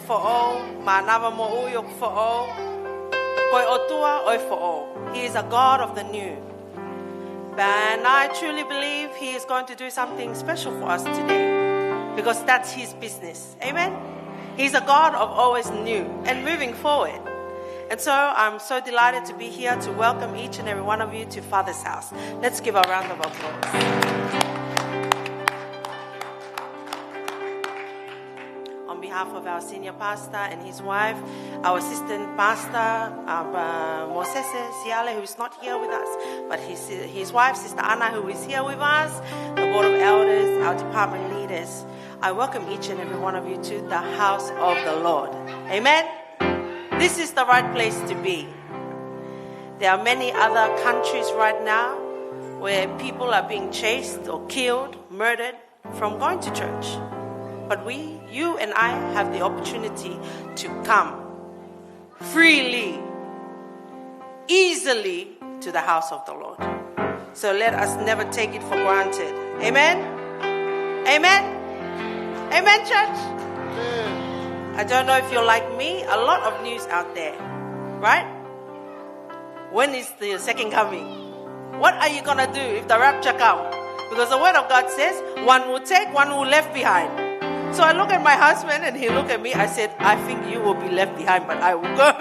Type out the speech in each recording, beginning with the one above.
fo'o, ma'anawa mo uyok fo'o, koi otua oi fo'o. He is a God of the new. And I truly believe He is going to do something special for us today, because that's His business. Amen? He's a God of always new and moving forward. And so I'm so delighted to be here to welcome each and every one of you to Father's house. Let's give a round of applause. On behalf of our senior pastor and his wife, our assistant pastor, Moses Siale, who is not here with us, but his wife, Sister Anna, who is here with us, the board of elders, our department leaders, I welcome each and every one of you to the house of the Lord. Amen? This is the right place to be. There are many other countries right now where people are being chased or killed, murdered from going to church. But you and I have the opportunity to come freely, easily to the house of the Lord. So let us never take it for granted. Amen? Amen? Amen, church? I don't know if you're like me, a lot of news out there, right? When is the second coming? What are you going to do if the rapture comes? Because the word of God says, one will take, one will left behind. So I look at my husband and he looked at me. I said, I think you will be left behind, but I will go.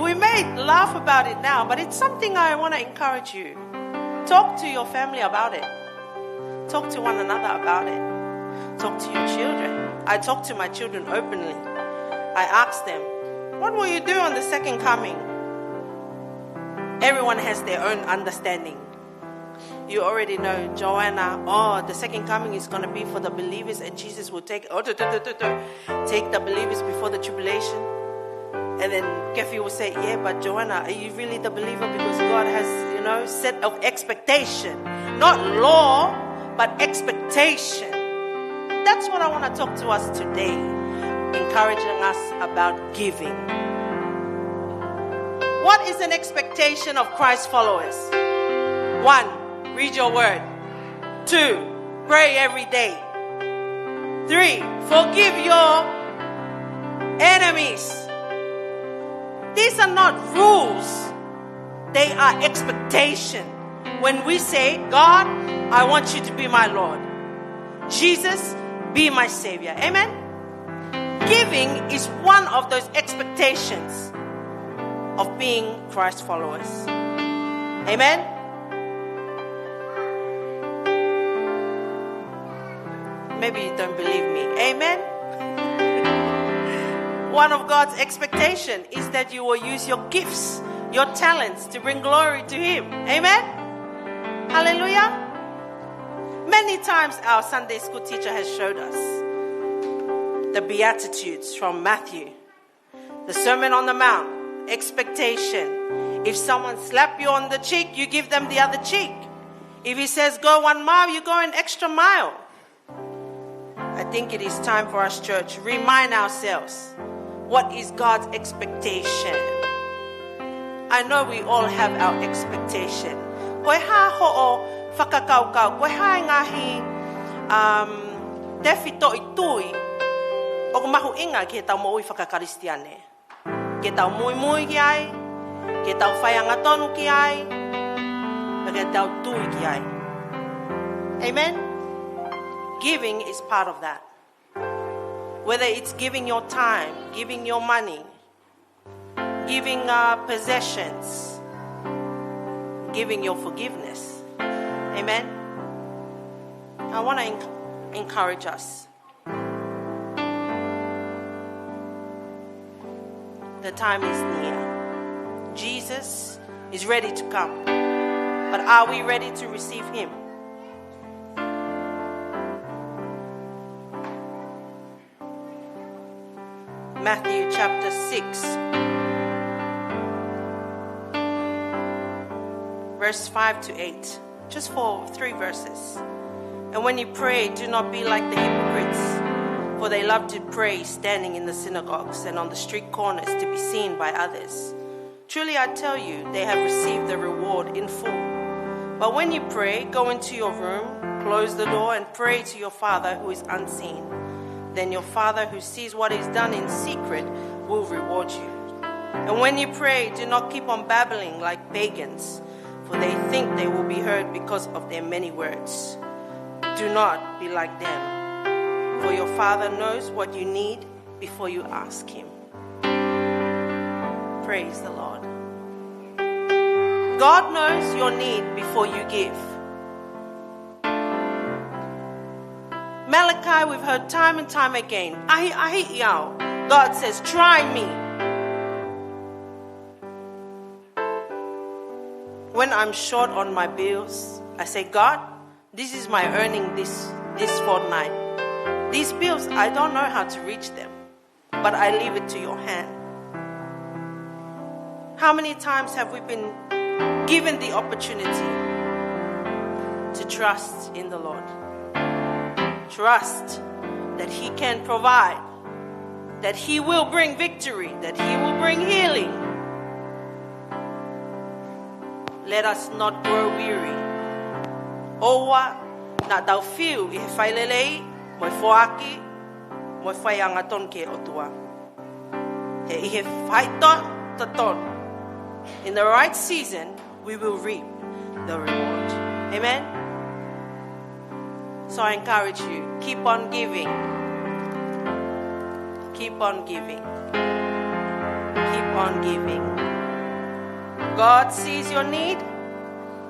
We may laugh about it now, but it's something I want to encourage you. Talk to your family about it. Talk to one another about it. Talk to your children. I talk to my children openly. I ask them, what will you do on the second coming? Everyone has their own understanding. You already know, Joanna, the second coming is going to be for the believers, and Jesus will take the believers before the tribulation. And then Kefi will say, yeah, but Joanna, are you really the believer? Because God has, set of expectation. Not law, but expectation. That's what I want to talk to us today, encouraging us about giving. What is an expectation of Christ's followers? 1, read your word. 2, pray every day. 3, forgive your enemies. These are not rules. They are expectation. When we say, God, I want you to be my Lord. Jesus, be my Savior. Amen? Giving is one of those expectations of being Christ followers. Amen? Maybe you don't believe me. Amen? One of God's expectation is that you will use your gifts, your talents to bring glory to Him. Amen? Hallelujah? Many times our Sunday school teacher has showed us the Beatitudes from Matthew, the Sermon on the Mount, expectation. If someone slaps you on the cheek, you give them the other cheek. If he says go 1 mile, you go an extra mile. I think it is time for us, church, remind ourselves, what is God's expectation? I know we all have our expectation. Koe ha ho'o whakakaukau, koe ha ngahi te whito i tui, o mahu inga ke tau mo'ui whakakaristiane. Ke tau mui ki ai, ke tau whaianga tonu ki ai, ke tau tui ki ai. Amen? Giving is part of that. Whether it's giving your time, giving your money, giving possessions, giving your forgiveness. Amen? I want to encourage us. The time is near. Jesus is ready to come. But are we ready to receive Him? Matthew chapter 6, verse 5 to 8. Just for 3 verses. And when you pray, do not be like the hypocrites, for they love to pray standing in the synagogues and on the street corners to be seen by others. Truly I tell you, they have received the reward in full. But when you pray, go into your room, close the door, and pray to your Father who is unseen. then your Father who sees what is done in secret will reward you. And when you pray, do not keep on babbling like pagans, for they think they will be heard because of their many words. Do not be like them, for your Father knows what you need before you ask Him. Praise the Lord. God knows your need before you give. Malachi, we've heard time and time again. God says, try me. When I'm short on my bills, I say, God, this is my earning this fortnight. These bills, I don't know how to reach them, but I leave it to your hand. How many times have we been given the opportunity to trust in the Lord? Trust that He can provide, that He will bring victory, that He will bring healing. Let us not grow weary. Owa na tau fiu I he whailelei, moi foaki, moi whaianga ton ke otua. He I he whaito taton. In the right season, we will reap the reward. Amen? So I encourage you, keep on giving. Keep on giving. Keep on giving. God sees your need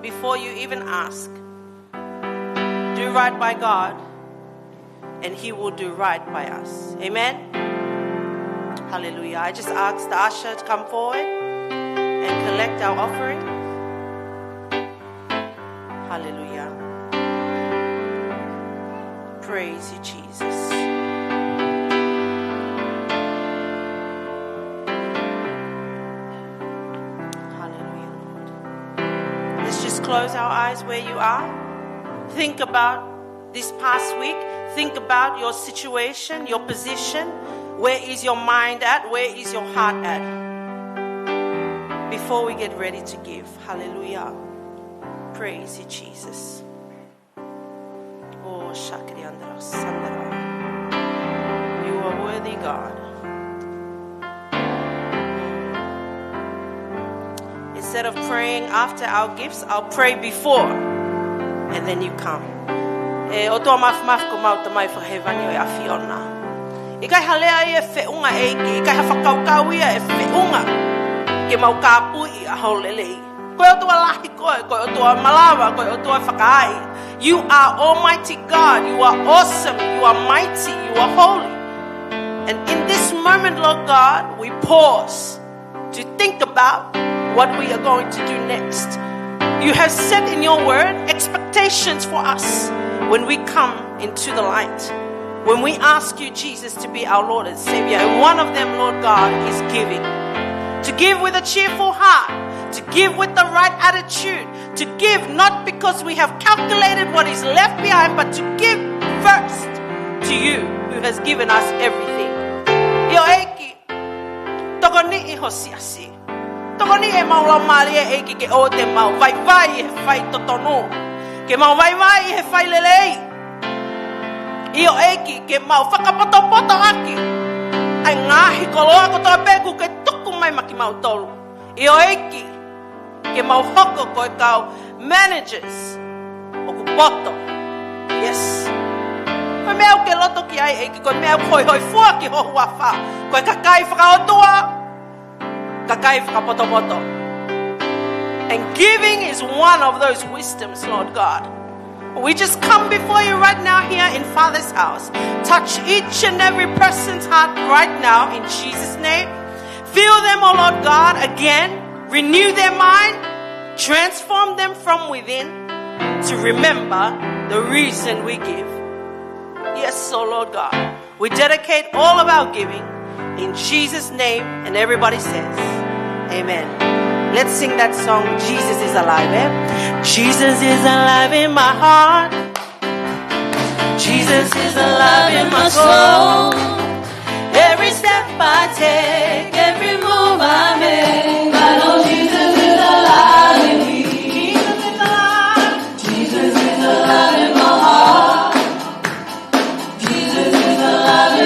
before you even ask. Do right by God, and He will do right by us. Amen? Hallelujah. I just asked the usher to come forward and collect our offering. Hallelujah. Praise you, Jesus. Hallelujah, Lord. Let's just close our eyes where you are. Think about this past week. Think about your situation, your position. Where is your mind at? Where is your heart at? Before we get ready to give. Hallelujah. Praise you, Jesus. Oh, Shakri Andra Sandra. You are worthy, God. Instead of praying after our gifts, I'll pray before. And then you come. Oto maf ko mau tamai fa heaven yo afiona. Ikai halea e feunga eiki, ikai hafakaukawia e feunga. Ke mau kapu I aholelei. Koe otua lahi koe otua malawa, koe otua whakai. You are Almighty God. You are awesome. You are mighty. You are holy. And in this moment, Lord God, we pause to think about what we are going to do next. You have set in your word expectations for us when we come into the light. When we ask you, Jesus, to be our Lord and Savior. And one of them, Lord God, is giving. To give with a cheerful heart. To give with the right attitude. To give not because we have calculated what is left behind, but to give first to you who has given us everything. Io eiki, toko ni I hosiasi. Toko ni e maula mali e eiki ke o te mau vai vai e whai totono. Ke mau vai vai e whai lelei. Io eiki ke mau whakapoto aki. Ai ngahi koloa ko toa peku ke tuku mai maki mau tolu. Io eiki ke mau hoko koe kau managers o ku poto. Yes. Koe mea ke loto ki ai eiki koe mea hoi hoi fua ki ho wafa. Koe kakai whakaotua. Kakai whakapoto. And giving is one of those wisdoms, Lord God. We just come before you right now here in Father's house. Touch each and every person's heart right now in Jesus' name. Fill them, oh Lord God, again. Renew their mind. Transform them from within to remember the reason we give. Yes, oh Lord God. We dedicate all of our giving in Jesus' name. And everybody says, amen. Let's sing that song, Jesus is alive, eh? Jesus is alive in my heart. Jesus is alive in my soul. Every step I take, every move I make, I know Jesus is alive in me. Jesus is alive. Jesus is alive in my heart. Jesus is alive in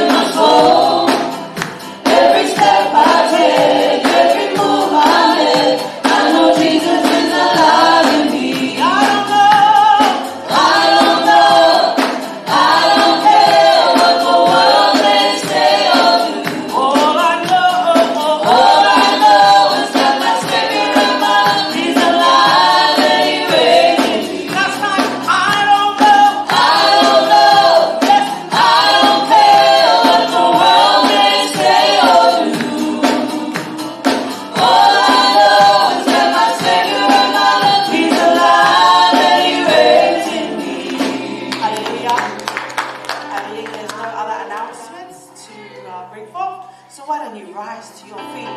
bring forth. So why don't you rise to your feet?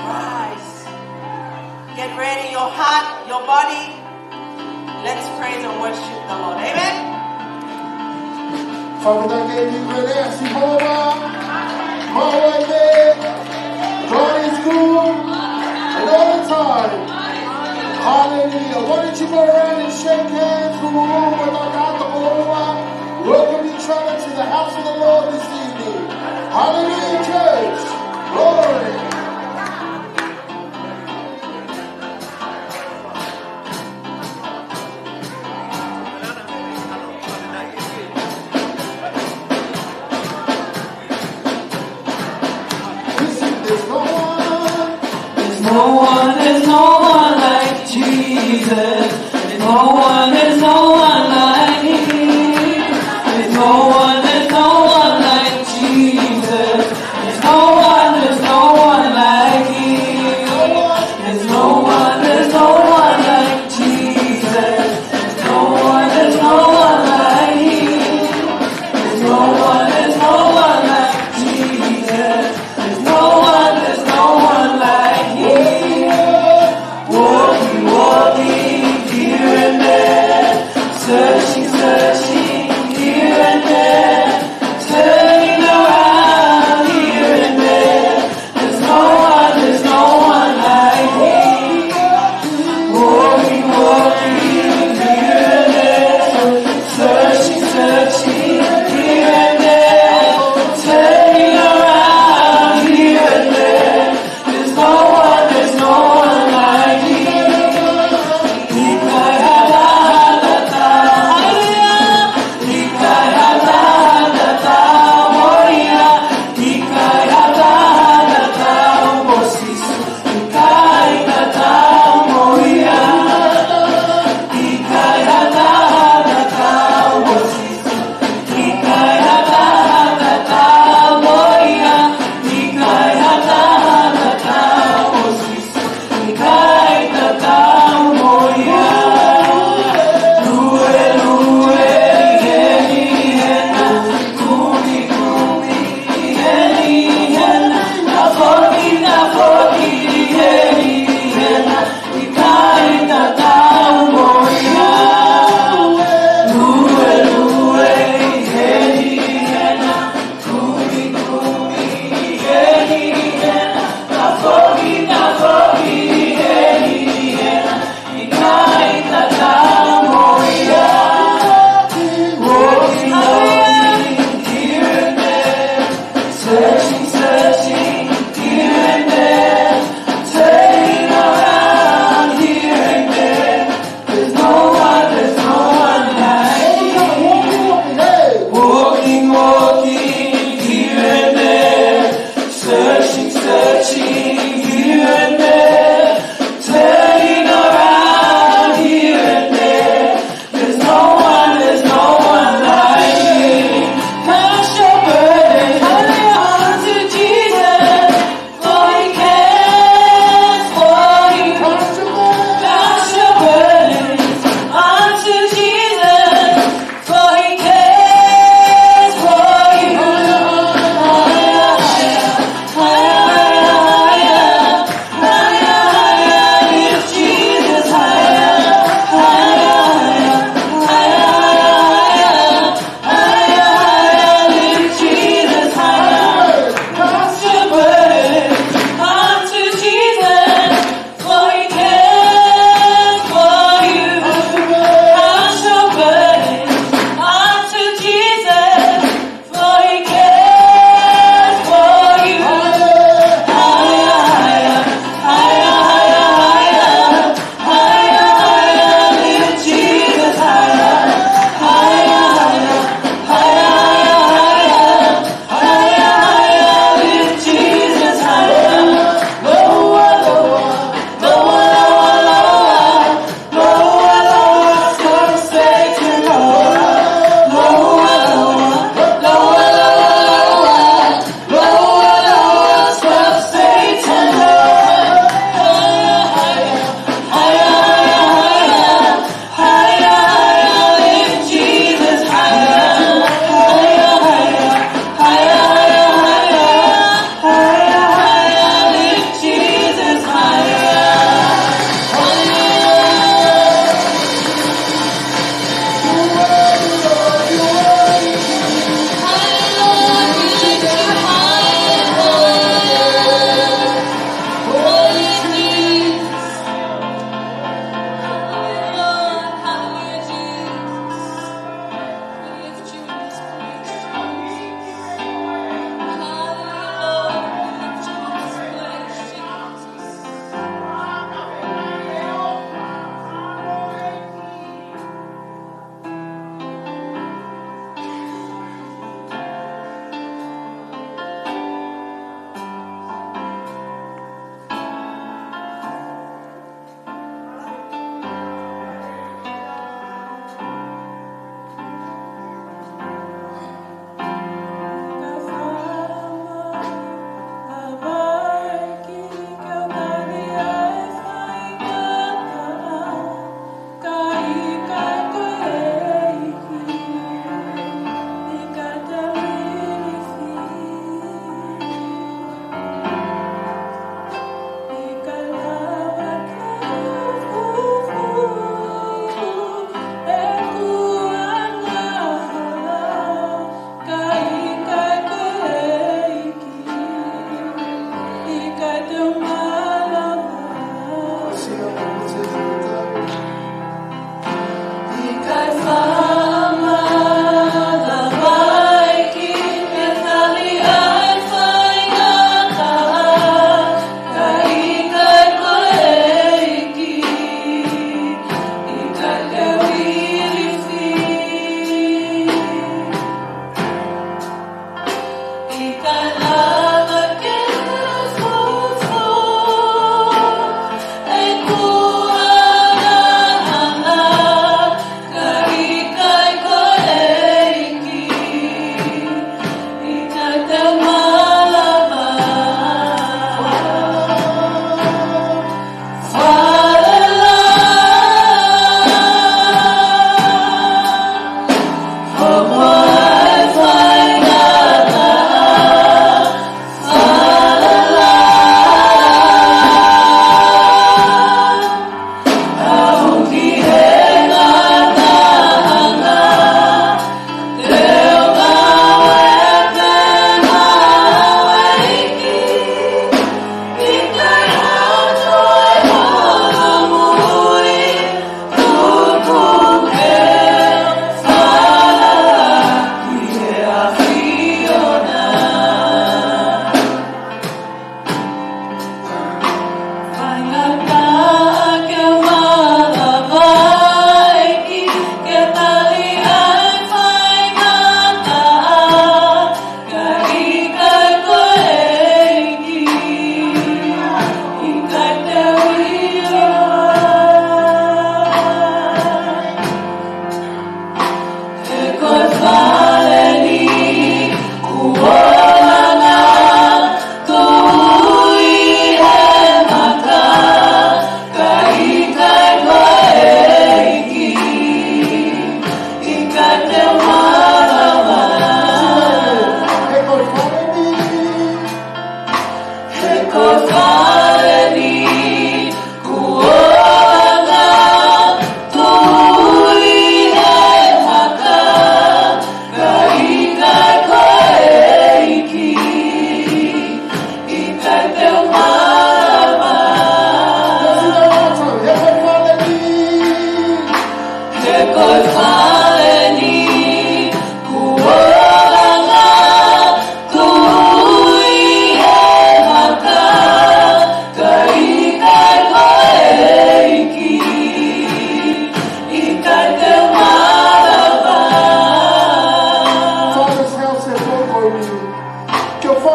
Rise. Get ready, your heart, your body. Let's praise and worship the Lord. Amen. Father, I gave you good answer. God is good and all the time. Hallelujah. Why don't you go around and shake hands with the room with our God, the Lord? Welcome each other to the house of the Lord this evening. Hallelujah, church. Glory. There's no one like Jesus. There's no one like Him. There's no one like Jesus. There's no one like Him. There's no one like Jesus. There's no one like Him. There's no one like Jesus. There's no one like Him. Walking here and there, searching here and there, turning around here and there. There's no one like Him. Walking here and there, searching here and there, turning around here and there. There's no one like Him. Cast your burden, hallelujah,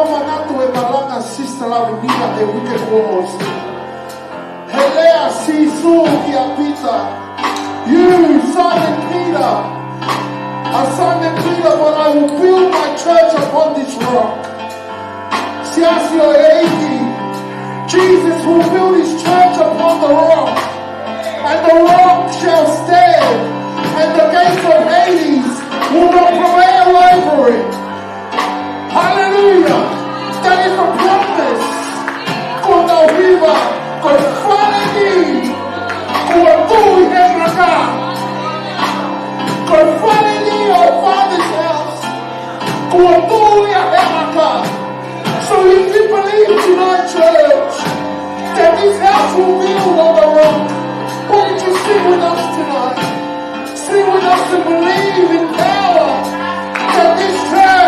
fanato e Malanga sister la venida e wicked walls. Helea si su kia pita. You, Simon Peter, are Simon Peter, but I will build my church upon this rock. Siasio Eiki, Jesus will build his church upon the rock, and the rock shall stand, and the gates of Hades will not prevail over it. Hallelujah! That is a promise. Quando viva, confane-me, como tu e acá. Confane-me ao Father's house, como tu e acá. So if you believe tonight, church, that this house will build on the rock, won't you sing with us tonight? Sing with us and believe in power that this church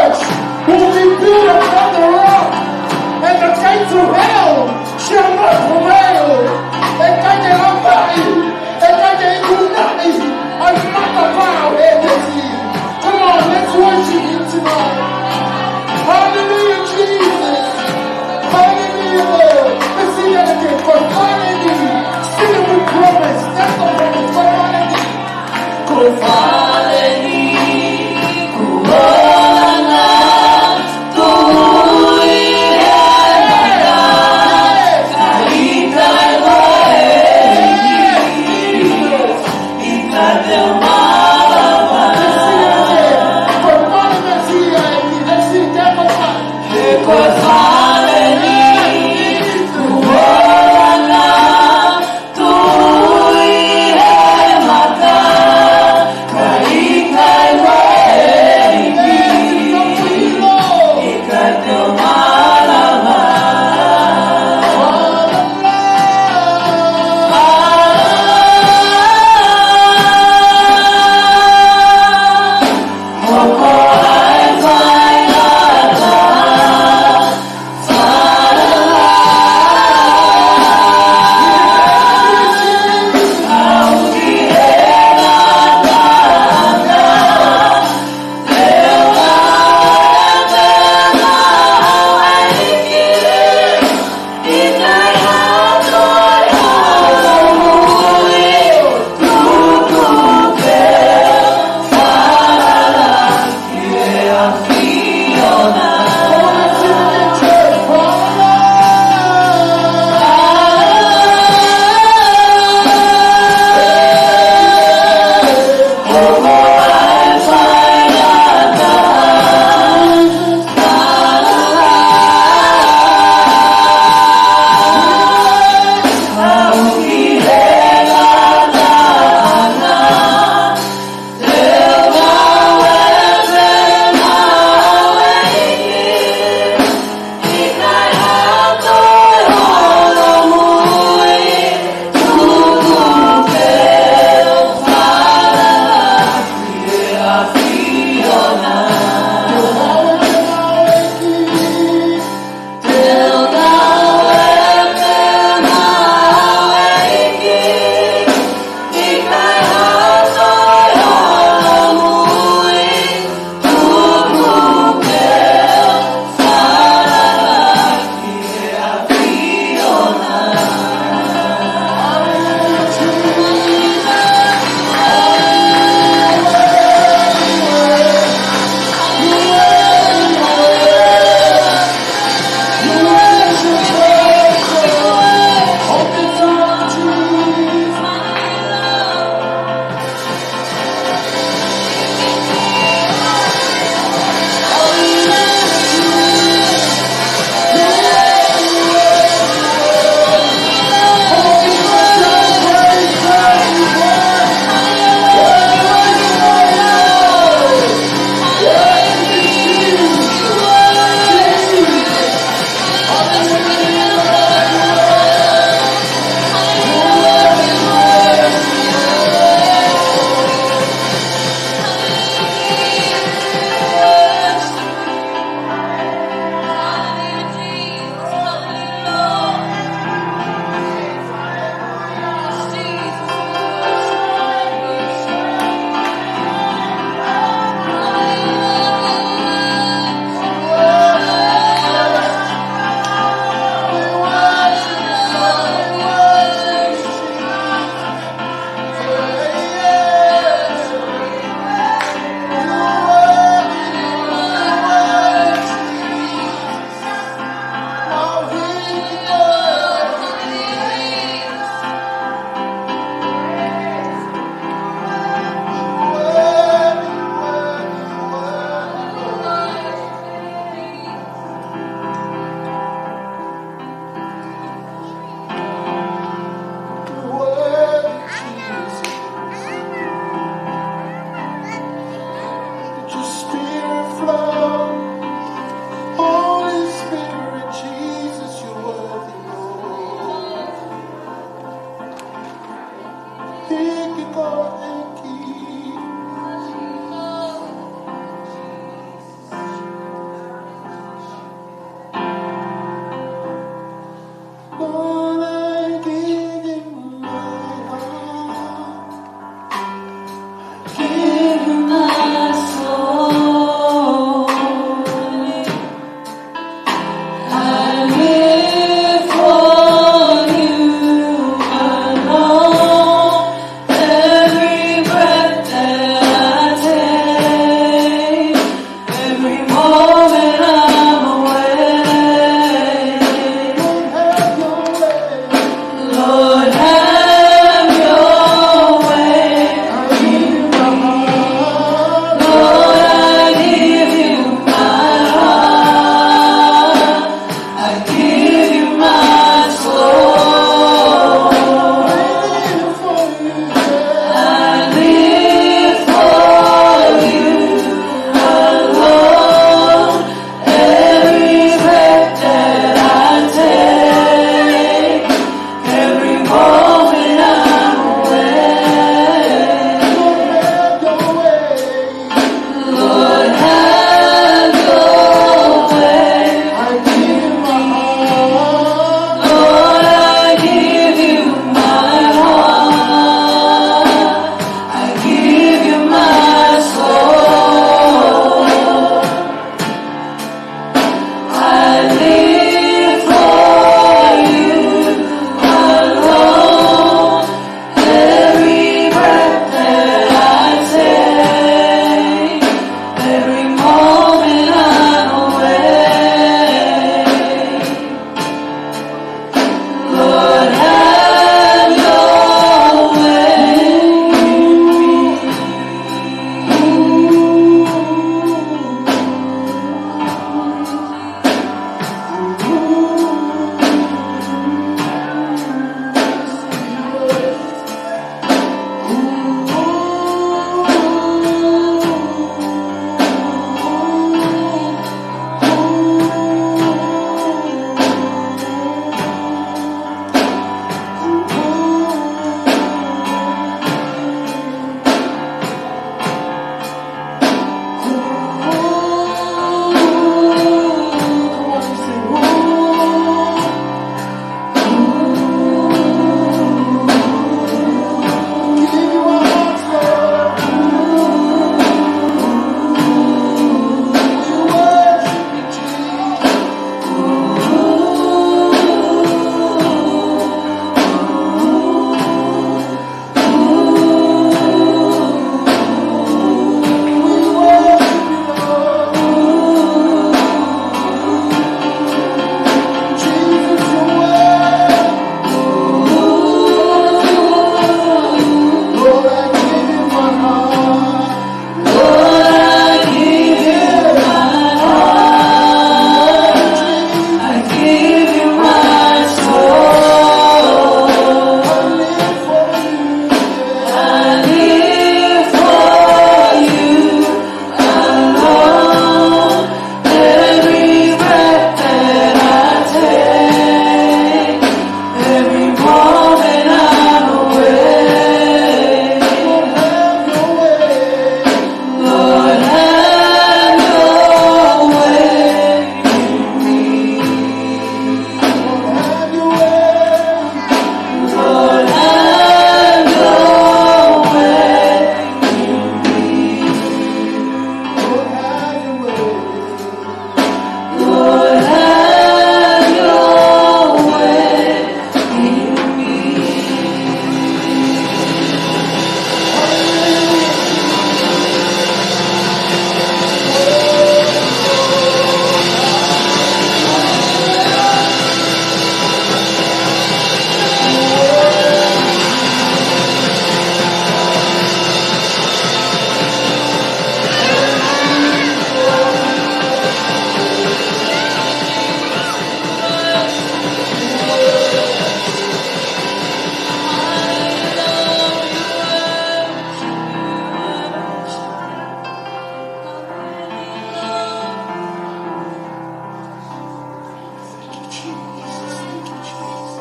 Jesus. Thank you, Jesus.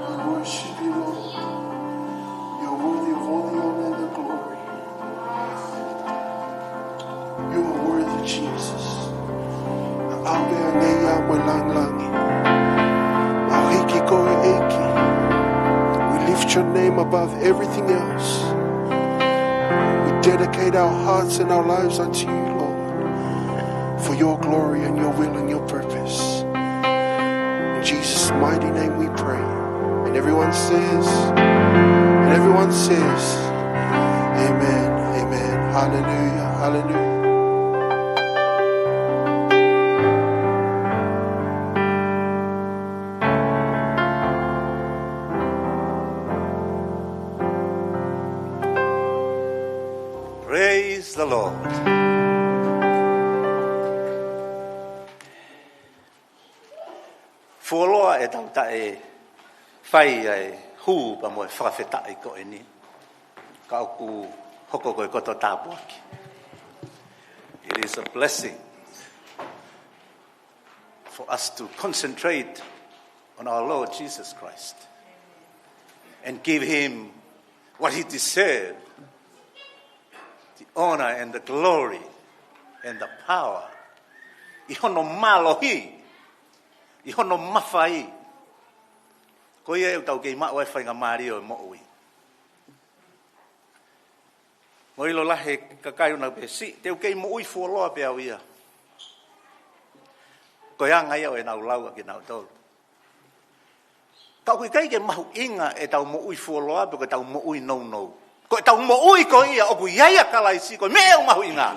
We worship you, Lord. You're worthy of all the honor and the glory. You are worthy, Jesus. We lift your name above everything else. We dedicate our hearts and our lives unto you, Lord, for your glory and your will and your purpose. In Jesus' mighty name we pray. And everyone says, amen, amen. Hallelujah, hallelujah. Praise the Lord. Fuoloa e tau tae whai ai hu pa moe whakawhetai ko e ni. Ka oku hoko koe koto tāpuaki. It is a blessing for us to concentrate on our Lord Jesus Christ and give him what he deserves. The honor and the glory and the power. Ihono malohi. Ihono mawhai. Ko ia e tau kei mao e whainga maari o e mo'ui. Mo ilo lahe kakai una pe si. Teu kei mo'ui fuoloa pe au ia. Ko ia ngai au e nau laua ki nau tolu. Kau kai ke mahu inga e tau mo'ui fuoloa pe ko tau mo'ui nou nou. Ko tau mo'ui ko ia o ku iaia kalaisi ko me au mahu inga.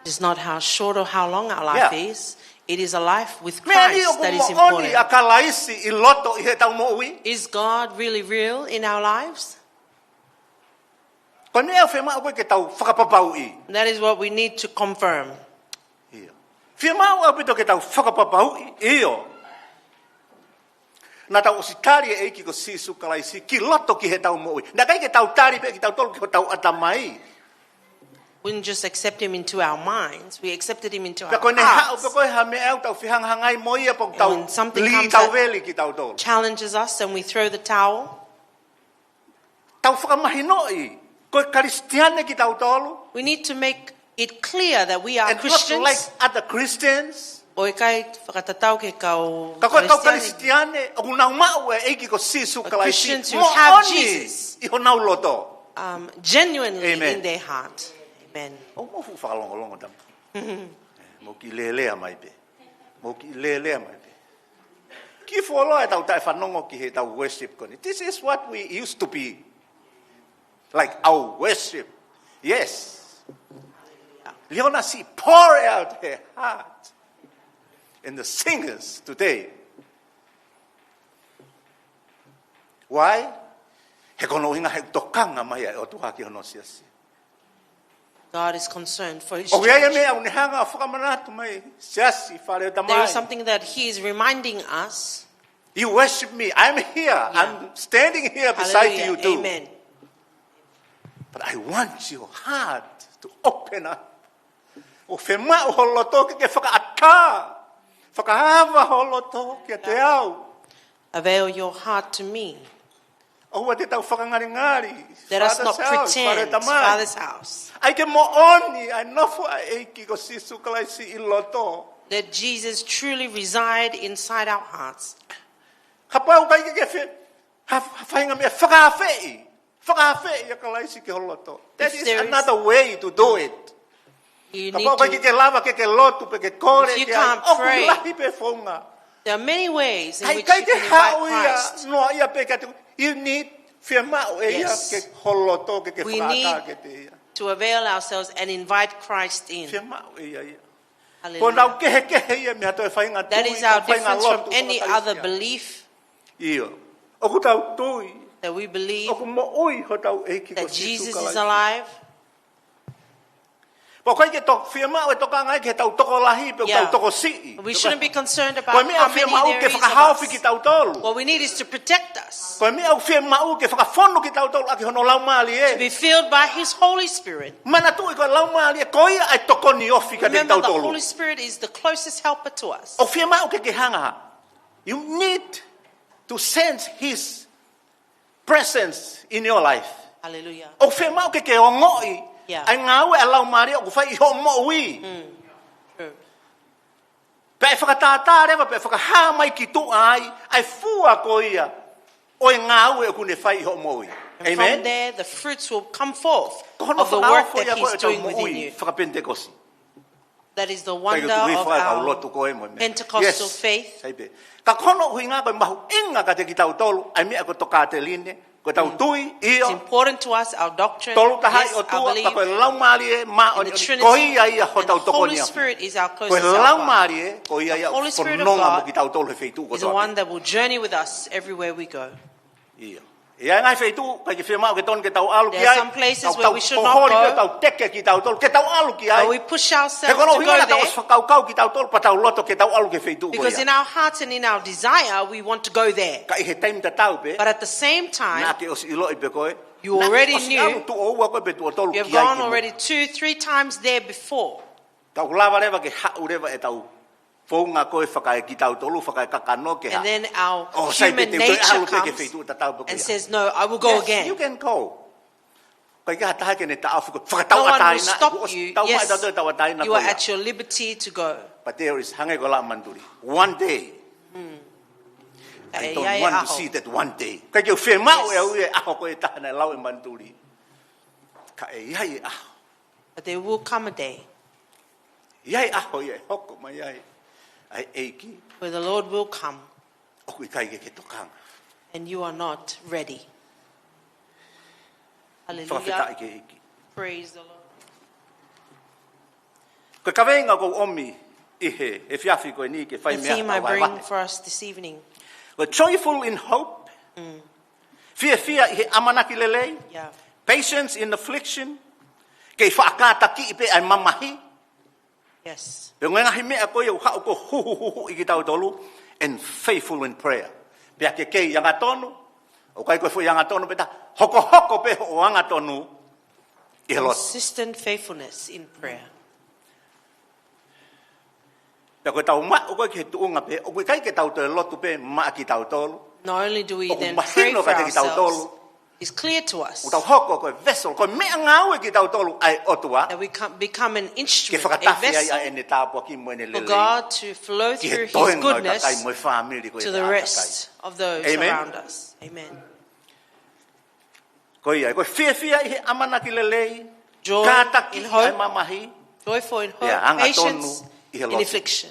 It's not how short or how long our life is. It is a life with Christ that is important. Is God really real in our lives? That is what we need to confirm. Na tau ositari e ki ko sisu kalaisi ki loto ki he tau mo'ui. Na kai ke tau tari pe ki tau tolu ki ho tau atamai. We didn't just accept him into our minds. We accepted him into our hearts. When something comes that challenges us and we throw the towel, we need to make it clear that we are Christians. Not like other Christians. Christians who have Jesus genuinely in their heart. Amen. This is what we used to be. Like our worship. Yes. Leona see pour out her heart. And the singers today. Why? God is concerned for his church. There is something that he is reminding us. You worship me. I'm here. Yeah. I'm standing here beside you too. Amen. But I want your heart to open up. Avail your heart to me. Let us not pretend Father's house. Let Jesus truly reside inside our hearts. That is another way to do it. If you can't pray, there are many ways in which you can invite Christ. You need Yes. We need to avail ourselves and invite Christ in. Hallelujah. That is our difference from any other belief. That we believe that Jesus is alive. Pokai ke tok firma o toka ngai ke tau toko lahi pe Yeah. tau toko si. We shouldn't be concerned about Ko me how au many firma o there ke is of whakahau fi us. ki tau tolu. What we need is to protect us, Ko me au firma o ke whakafono ki tau tolu aki hono lau mali to be filled by His Holy Spirit. Mana tu ko lau mali ko ia ai toko ni ofi ka te Remember, tau the tolu. Holy Spirit is the closest helper to us. O firma o ke hanga. You need to sense His presence in your life. Hallelujah. O firma o ke ongoi. Yeah. Ai ngau e lau mali o fai ho mo wi. True. Pe whakatata rewa, pe whakaha mai ki tu ai fua ko ia. O e ngau e kune whai ho moi. And Amen? from there, the fruits will come forth Kohono of the whakao work fo ia that ko He's e tau doing within moi, you. whakapentekosi. That is the Kai wonder ko tui of whai kau our lotu ko e mo me. Pentecostal faith. Sai pe. Ka kono hui ngā koe mahu inga ka te ki tau tolu, ai mea ko toka te line, ko tau tui, It's io, important to us, our doctrine. tolu tahai Yes, o I tua, ka koe believe lau mari e, ma o in the ni, Trinity. ko ia ia ho And the tau toko Holy ni api. Spirit is our Koe closest lau helper. mari e, ko ia ia Holy Spirit of whanonga mo God ki tau tolu he wheitu ko Is the toa one pe. that will journey with us everywhere we go. Ia. Ia ngai wheitu, kai ki whia ke ton ke tau alu ki There are ai. some places tau- where tau we should not pohori go. ki tau teke ki tau tolu, ke tau alu ki ai. But we push He ourselves kono to hui go ngā tau there whakau ki tau tolu, pa tau loto ke tau alu ke wheitu ko because in ia. our hearts and in our desire, we want to go there. Ka i he taim ta tau pe, But at the same time, nā ke osi ilo i pe koe. You Nā ke already osi knew. alu tu o ua koe pe tu o tolu you have ki ai gone ki mo. already 2-3 times there before. Tau lava rewa ke hau rewa e tau whaunga koe whakai ki tau tolu, whakai kakano ke ha. And then our Oh, sai pe human te koe nature alu pe ke comes wheitu ta tau pe koe and ia. says, no, I will go Yes, again. you can go. Kai ka hataha ke ne ta afu ko whakatau No one atai will na. stop you. Tau mai Yes, tau tau atai na you koe are ia. at your liberty to go. But there is hange ko la manduri. One day, I don't Ia e want to aho. see that one day. Kai ke whi mau e Yes. au e aho koe tahana lau e manduri. Ka e iai e aho. But there will come a day Iai aho i e hoko mai ai. Ai eiki. where the Lord will come Oku i kai ke tokanga. and you are not ready. Whakawhita Hallelujah. ke eiki. Praise the Lord. Koe kawenga ko omi i he whiawhi koe ni ke whai The mea theme I au ai bring wahe. for us this evening. Koe joyful in hope. Fia i he amanaki lelei. Yeah. Patience in affliction. Kei whaakātaki i pe ai mamahi. Yes. Pe ngā ngahi mea koe au hau ko huhuhuhu i ki tau tolu. And faithful in prayer. Pea ke kei yanga tonu. O kai koe fu yanga tonu pe ta. Hoko hoko pe o anga tonu. I he lot. Consistent faithfulness in prayer. Pea koe tau ma o koe ki he tuunga pe. O koe kai ke tau te lotu pe ma ki tau tolu. Not only do we O then mahino pray for ka te ki tau ourselves, tolu. it's clear to us O tau hoko koe vessel. Koe mea ngau e ki tau tolu ai otua. that we become an Ke instrument, a whakatafi ai vessel a ene tāpua ki moene for lelei. God to flow Ki through he His toenga i goodness takai moe whamiri koe to te the atakai. rest of those Amen. around us. Amen. Koe ia, koe whiawhia i he amanaki lelei. Joy Kātaki in ai hope, mamahi. joyful in hope, Yeah, anga patience tonu i he in lotu. affliction,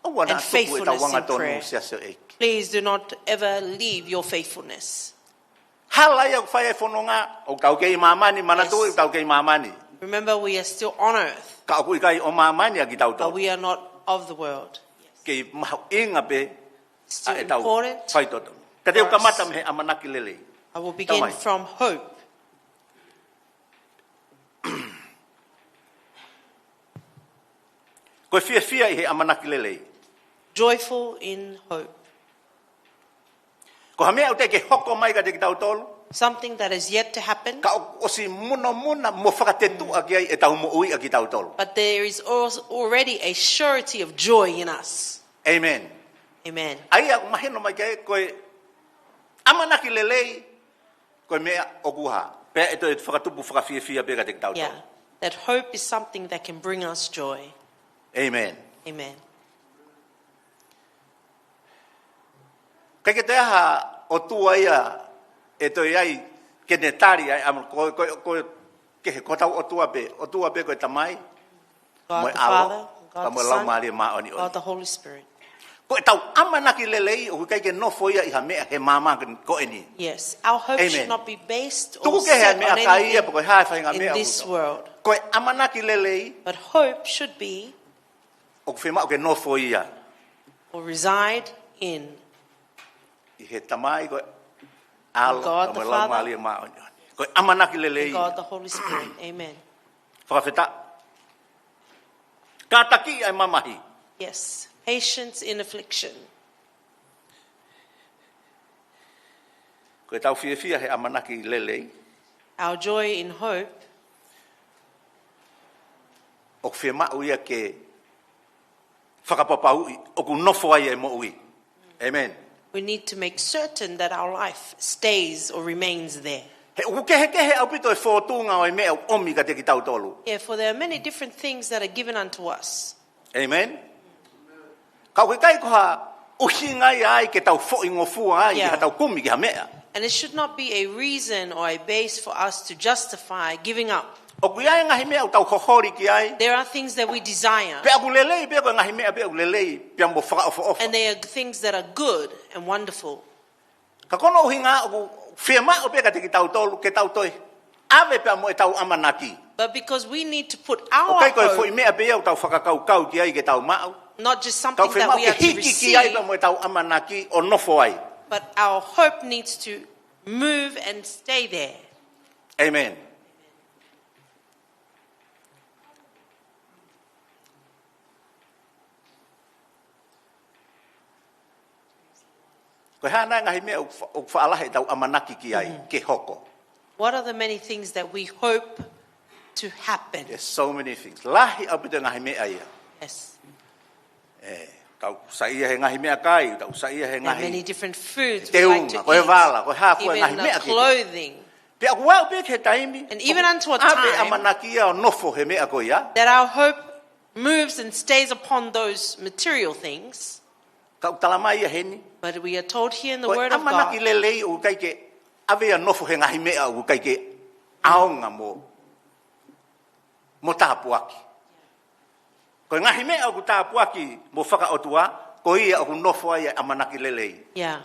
O wana and tupu e tau faithfulness wanga in tonu prayer. sia se eiki. Please do not ever leave your faithfulness. Halai au whai e whanonga, o kau kei mamani, mana Yes. tu i kau kei mamani. Remember, we are still on earth, Ka aku i kai o mamani a ki tau but tau. we are not of the world. Kei mahu inga pe, It's still a e tau important. whai toto. Ka teo for us. kamata me he amanaki lelei. I will begin Tamai. from hope. Koe whiawhia i he amanaki lelei. Joyful in hope. Ko hamea o te ke hoko mai ka te ki tau tolu. Something that is yet to happen, Ka o si muna mo whakatetu a ki ai e tau mo ui a ki tau tolu. but there is also already a surety of joy in us. Amen. Amen. Ai a mahino mai kai koe amanaki lelei koe mea o kuha. Pea e toi whakatupu whakawhiawhia pe ka te tau Yeah. tau. That hope is something that can bring us joy. Amen. Amen. Kai ke te aha o tua ia e toi ai ke ne tari ai amu koe ke he kotau o tua pe koe tamai. God Moe the alo, Father, ka God moe the lau Son, maari maa oni God oni. the Holy Spirit. Koe tau amanaki lelei o kai ke nofo ia i ha mea he mama ko eni. Yes, our hope Amen. should not be based or Tuku ke he set mea on ka ia anything po koe hae whainga in mea this uto. world. Koe amanaki lelei But hope should be o whima o ke nofo ia. or reside in I he tamai koe alo God ka the moe lau Father, maari maa oni oni. Koe amanaki lelei. God the Holy Spirit. Amen. Whakawhita. Ka taki ai mamahi. Yes. Patience in affliction. Koe tau fia he amanaki lelei. Our joy in hope. O fia mau ia ke whakapapau o ku nofo ai e mo ui. Amen. We need to make certain that our life stays or remains there. He uku kehe au pito e whotunga o e mea omi ka te ki tau tolu. Yeah, for there are many different things that are given unto us. Amen. Kau ke kai koha uhinga ai ke tau fo ingofua ai Yeah. ki tau kumi ki ha mea. And it should not be a reason or a base for us to justify giving up. O ku ia ngahi mea o tau kohori ki ai. There are things that we desire, Pe aku lelei pe ko ngahi mea pe aku lelei pe ambo whaka ofa. and they are things that are good and wonderful. Ka kono uhinga o ku fia ma o pe ka te ki tau tolu ke tau toi. Ave pe amo e tau amanaki. But because we need to put O our kai koe fo i hope, mea pe au tau whakakau ki ai ke tau mau. not just Kau something whi that mau we ke are to hiki ki ai pe receive, amo e tau amanaki o nofo ai. but our hope needs to move and stay there. Amen. Koe hana ngahi mea o whaalahe tau amanaki ki ai, ke hoko. What are the many things that we hope to happen? There's so many things. Lahi au pita ngahi mea ia. Yes. Tau saia he ngahi mea kai, tau saia he There are many ngahi. different foods Te we like to unga, koe wala, koe ha, eat, koe ngahi even mea the ki. clothing, Pe aku wau pe ke taimi. And even unto a Ape time- amanaki ia o nofo he mea koe ia. that our hope moves and stays upon those material things. Kau talamai ia heni. But we are told here in the Koe Word of amanaki God, lelei o kai ke ave a nofo he ngahi mea o kai ke aonga mo tāpuaki. Koe ngahi mea o ku tāpuaki mo whakaotua, ko ia o ku nofo ai e amanaki lelei. yeah,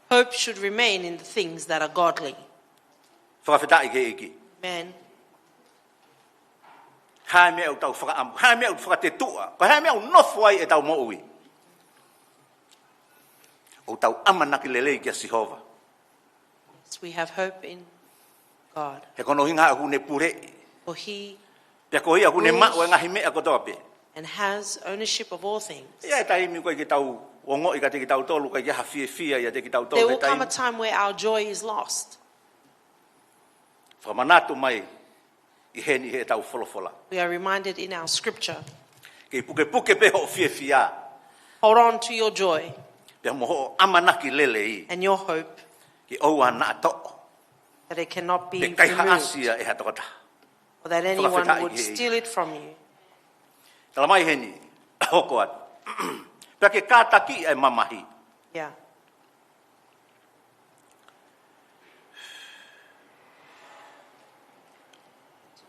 hope should remain in the things that are godly. Whakawhetai ke iki. Amen. Hae mea o tau whakaamu, hae mea o whakatetua, ko hae mea o nofo ai e tau mo ui. O tau amanaki lelei kia Sihova. So we have hope in God, He kono hinga aku ne pure. for He Pea ko ia aku ne mao e ngahi mea ko toa pe. and has ownership of all things. Ia e taimi koe ki tau ongo i ka te ki tau tolu, ka ki ha fia ia te ki tau There tolu. will come a time where our joy is lost. Whamanatu mai i heni he tau wholofola. We are reminded in our scripture, Ke puke pe ho fia. hold on to your joy Pea moho amanaki lelei. and your hope, Ki oua na to. that it cannot be Pe kai removed, haasia e hatokota. or that anyone Whakawhetai would he- steal it from you. Tala mai heni, hoko atu. Pea ke kātaki ai mamahi. Yeah.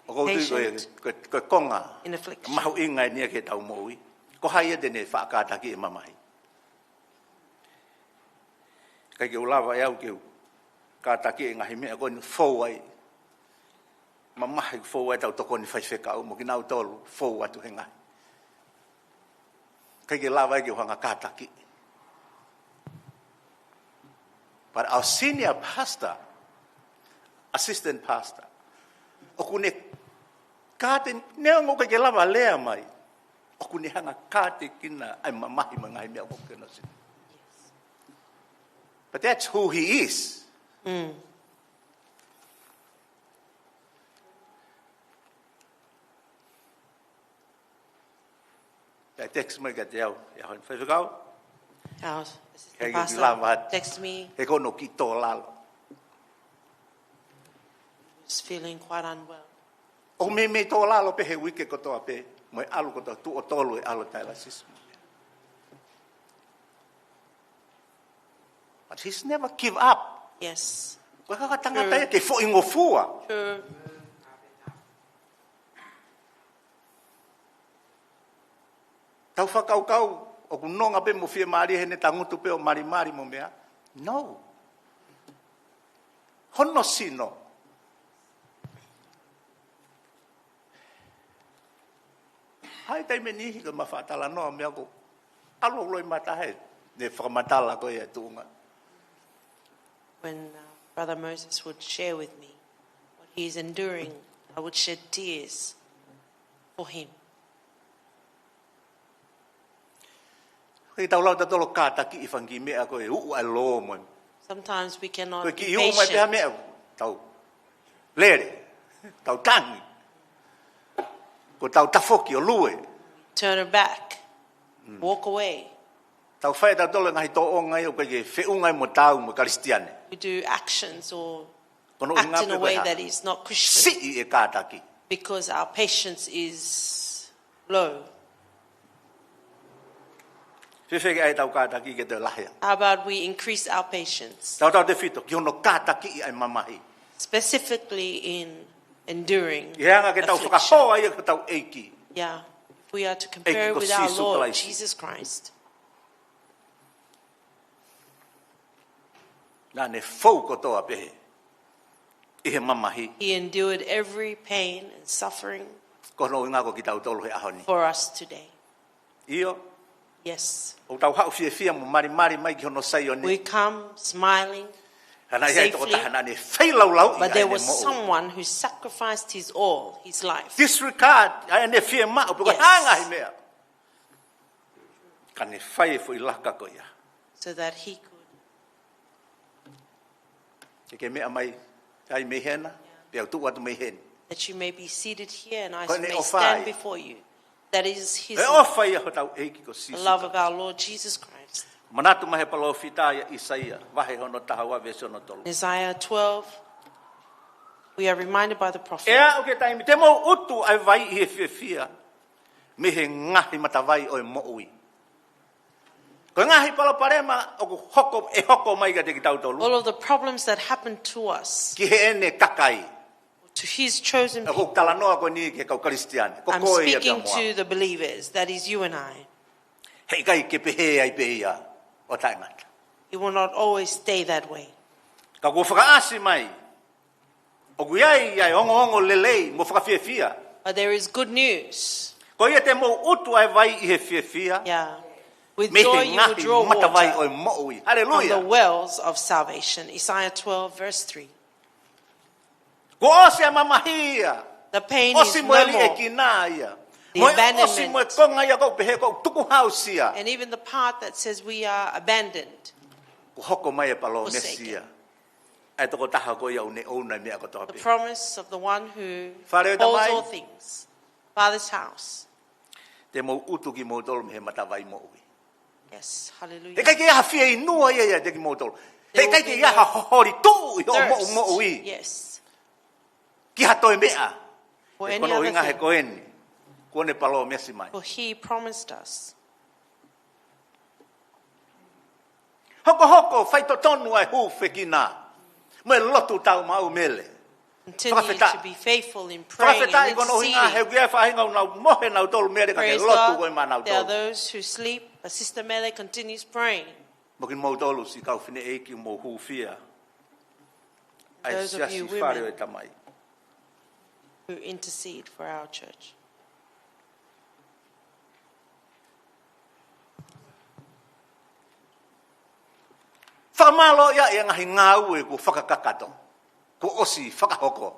O kou tui Patient. koe konga. In affliction. Mahu inga e nia ke tau moui. Ko hai e tene whaakātaki e mamahi. Kai ke ulawa e au ke kātaki e ngahi mea koe ni fou ai. Mamahi fou ai tau toko ni whaiwheka au mo ki nau tolu fou atu he ngahi. Kai ke lawa e ke uhanga kātaki. But our senior pastor, assistant pastor, o kune kāte neongo kai ke lava lea mai, o kune hanga kāte kina ai mamahi mangai mea o kena sini. But that's who he is. Mm. Kai text mai ka te au, e hoi whaiwhakau, Our Hey, assistant you love pastor that. texted me, he kono ki tō lalo. was feeling quite unwell. O me tō lalo pe he wike kotoa pe, mo e alu kotoa tu o tolu e alu taila sismu. But he's never give up. Yes. Koe kaka tangata ia ke fo ingo fua. True. Tau whakaukau, o ku nonga pe mo fia maari hene tangutu pe o marimari mo mea. No. Hono sino. Hai tai me nihi ka mawhatala noa mea ko. Alo loi matahe. Ne whakamatala ko ia tuunga. When Brother Moses would share with me what he is enduring, I would shed tears for him. Hei tau lau tatolo kātaki I whangi mea koe uu ai lo mo. Sometimes we cannot Koe be ki iu mai pēha patient. mea tau lere, tau tangi. Ko tau tafoki o lue. Turn her back. Walk away. Tau whae tau tolo ngahi tō o ngai o koe ke whiungai mo tau mo karistiane. We do actions or Kono act inga in a pe way koe that ha. is not Christian Si I e kātaki. because our patience is low. Whiwhege ai tau kātaki ke te lahea. How about we increase our patience, Tau tau te whito, ki hono kātaki I ai mamahi. specifically in enduring I heanga ke tau affliction. whakahoa ia ke tau eiki. Yeah, if we are to compare ko with our sisu Lord kalaisi. Jesus Christ, Nā ne whau kotoa pehe. I he mamahi. He endured every pain and suffering Kono inga ko ki tau tolo he ahoni. for us today. Io, Yes, o tau hau fia mo mari mai ki hono sai o we ni. come smiling, Hana ia toko safely, tahana ne whailau but there was someone who sacrificed his all, his life, Disregard, ai ne fia ma o peko Yes. hanga hi mea. Ka ne whai fo I laka ko ia. so that he could, Ke mea mai, ai me hena, pe au tu atu me hen. that you may be seated here and I Koe ne may o stand whai. before you. That is his E o whai ho tau eiki ko the sisu. love of our Lord Jesus Christ. Manatu mahe palo fita ia Isaia, wahe hono tahawa ve sono tolu. Isaiah 12, we are reminded by the prophet. Ea o ke taimi, te mo utu ai vai I he fia. Me he ngahi matawai o e mo ui. Ko ngahi palo parema o ku hoko, e hoko mai ka te ki tau tolu. All of the problems that happened to us, Ki he ene kakai. to his chosen E people. ko talanoa ko ni ke kau kristiane. Ko I'm koe ia speaking te moa. to the believers, that is you and I. Hei kai ke pehe ai peia o taingata. It will not always stay that way. Ka ko whakaasi mai. O kuiai ai ongo lelei mo whakawhiawhia. But there is good news. Ko ia te mo utu ai vai I he whiawhia. Yeah. With Me joy he you will ngahi draw matawai o water e mo'ui. from the Hallelujah. wells of salvation. Isaiah 12, verse 3. Ko ose a mamahia. The pain is Osi no mo eli e more. kina ia. The Mo e abandonment. osi mo e konga ia kou pehe kou tuku hausia. And even the part that says we are abandoned, Ko hoko mai e palo Forsaken. nesia. Ai toko taha ko ia une ona mea ko toa the pe. promise of the one who Whare holds tamai. all things, Father's house. Te mo utu ki mo tolu me he matawai mo'ui. Yes, He hallelujah. kai ke ia hawhia I nua ia te ki mo tolu. There He will kai be ke ia no hori tu I o Thirst. mo'ui. Yes. Ki hato e mea. For E any kono other inga he thing. koeni. Kone palo mesi mai. For he promised us. Hoko, whai to tonu ai hu whekina. Mo e lotu tau mau mele. Continue Whakawheta. to be faithful in praying Whakawheta I and kono hinga he interceding. uia whahinga nau mohe nau tolu mere ka ke Praise lotu koe ma God. nau There are tolu. those who sleep, but Sister Mele continues praying. Mo kin mau tolu si kau whine eiki mo hu fia. Ai Those of you siasi whare women. o e tamai. Who intercede for our church. Whakamalo ia e ngahi ngau e ku whakakakato. Ku osi whakahoko.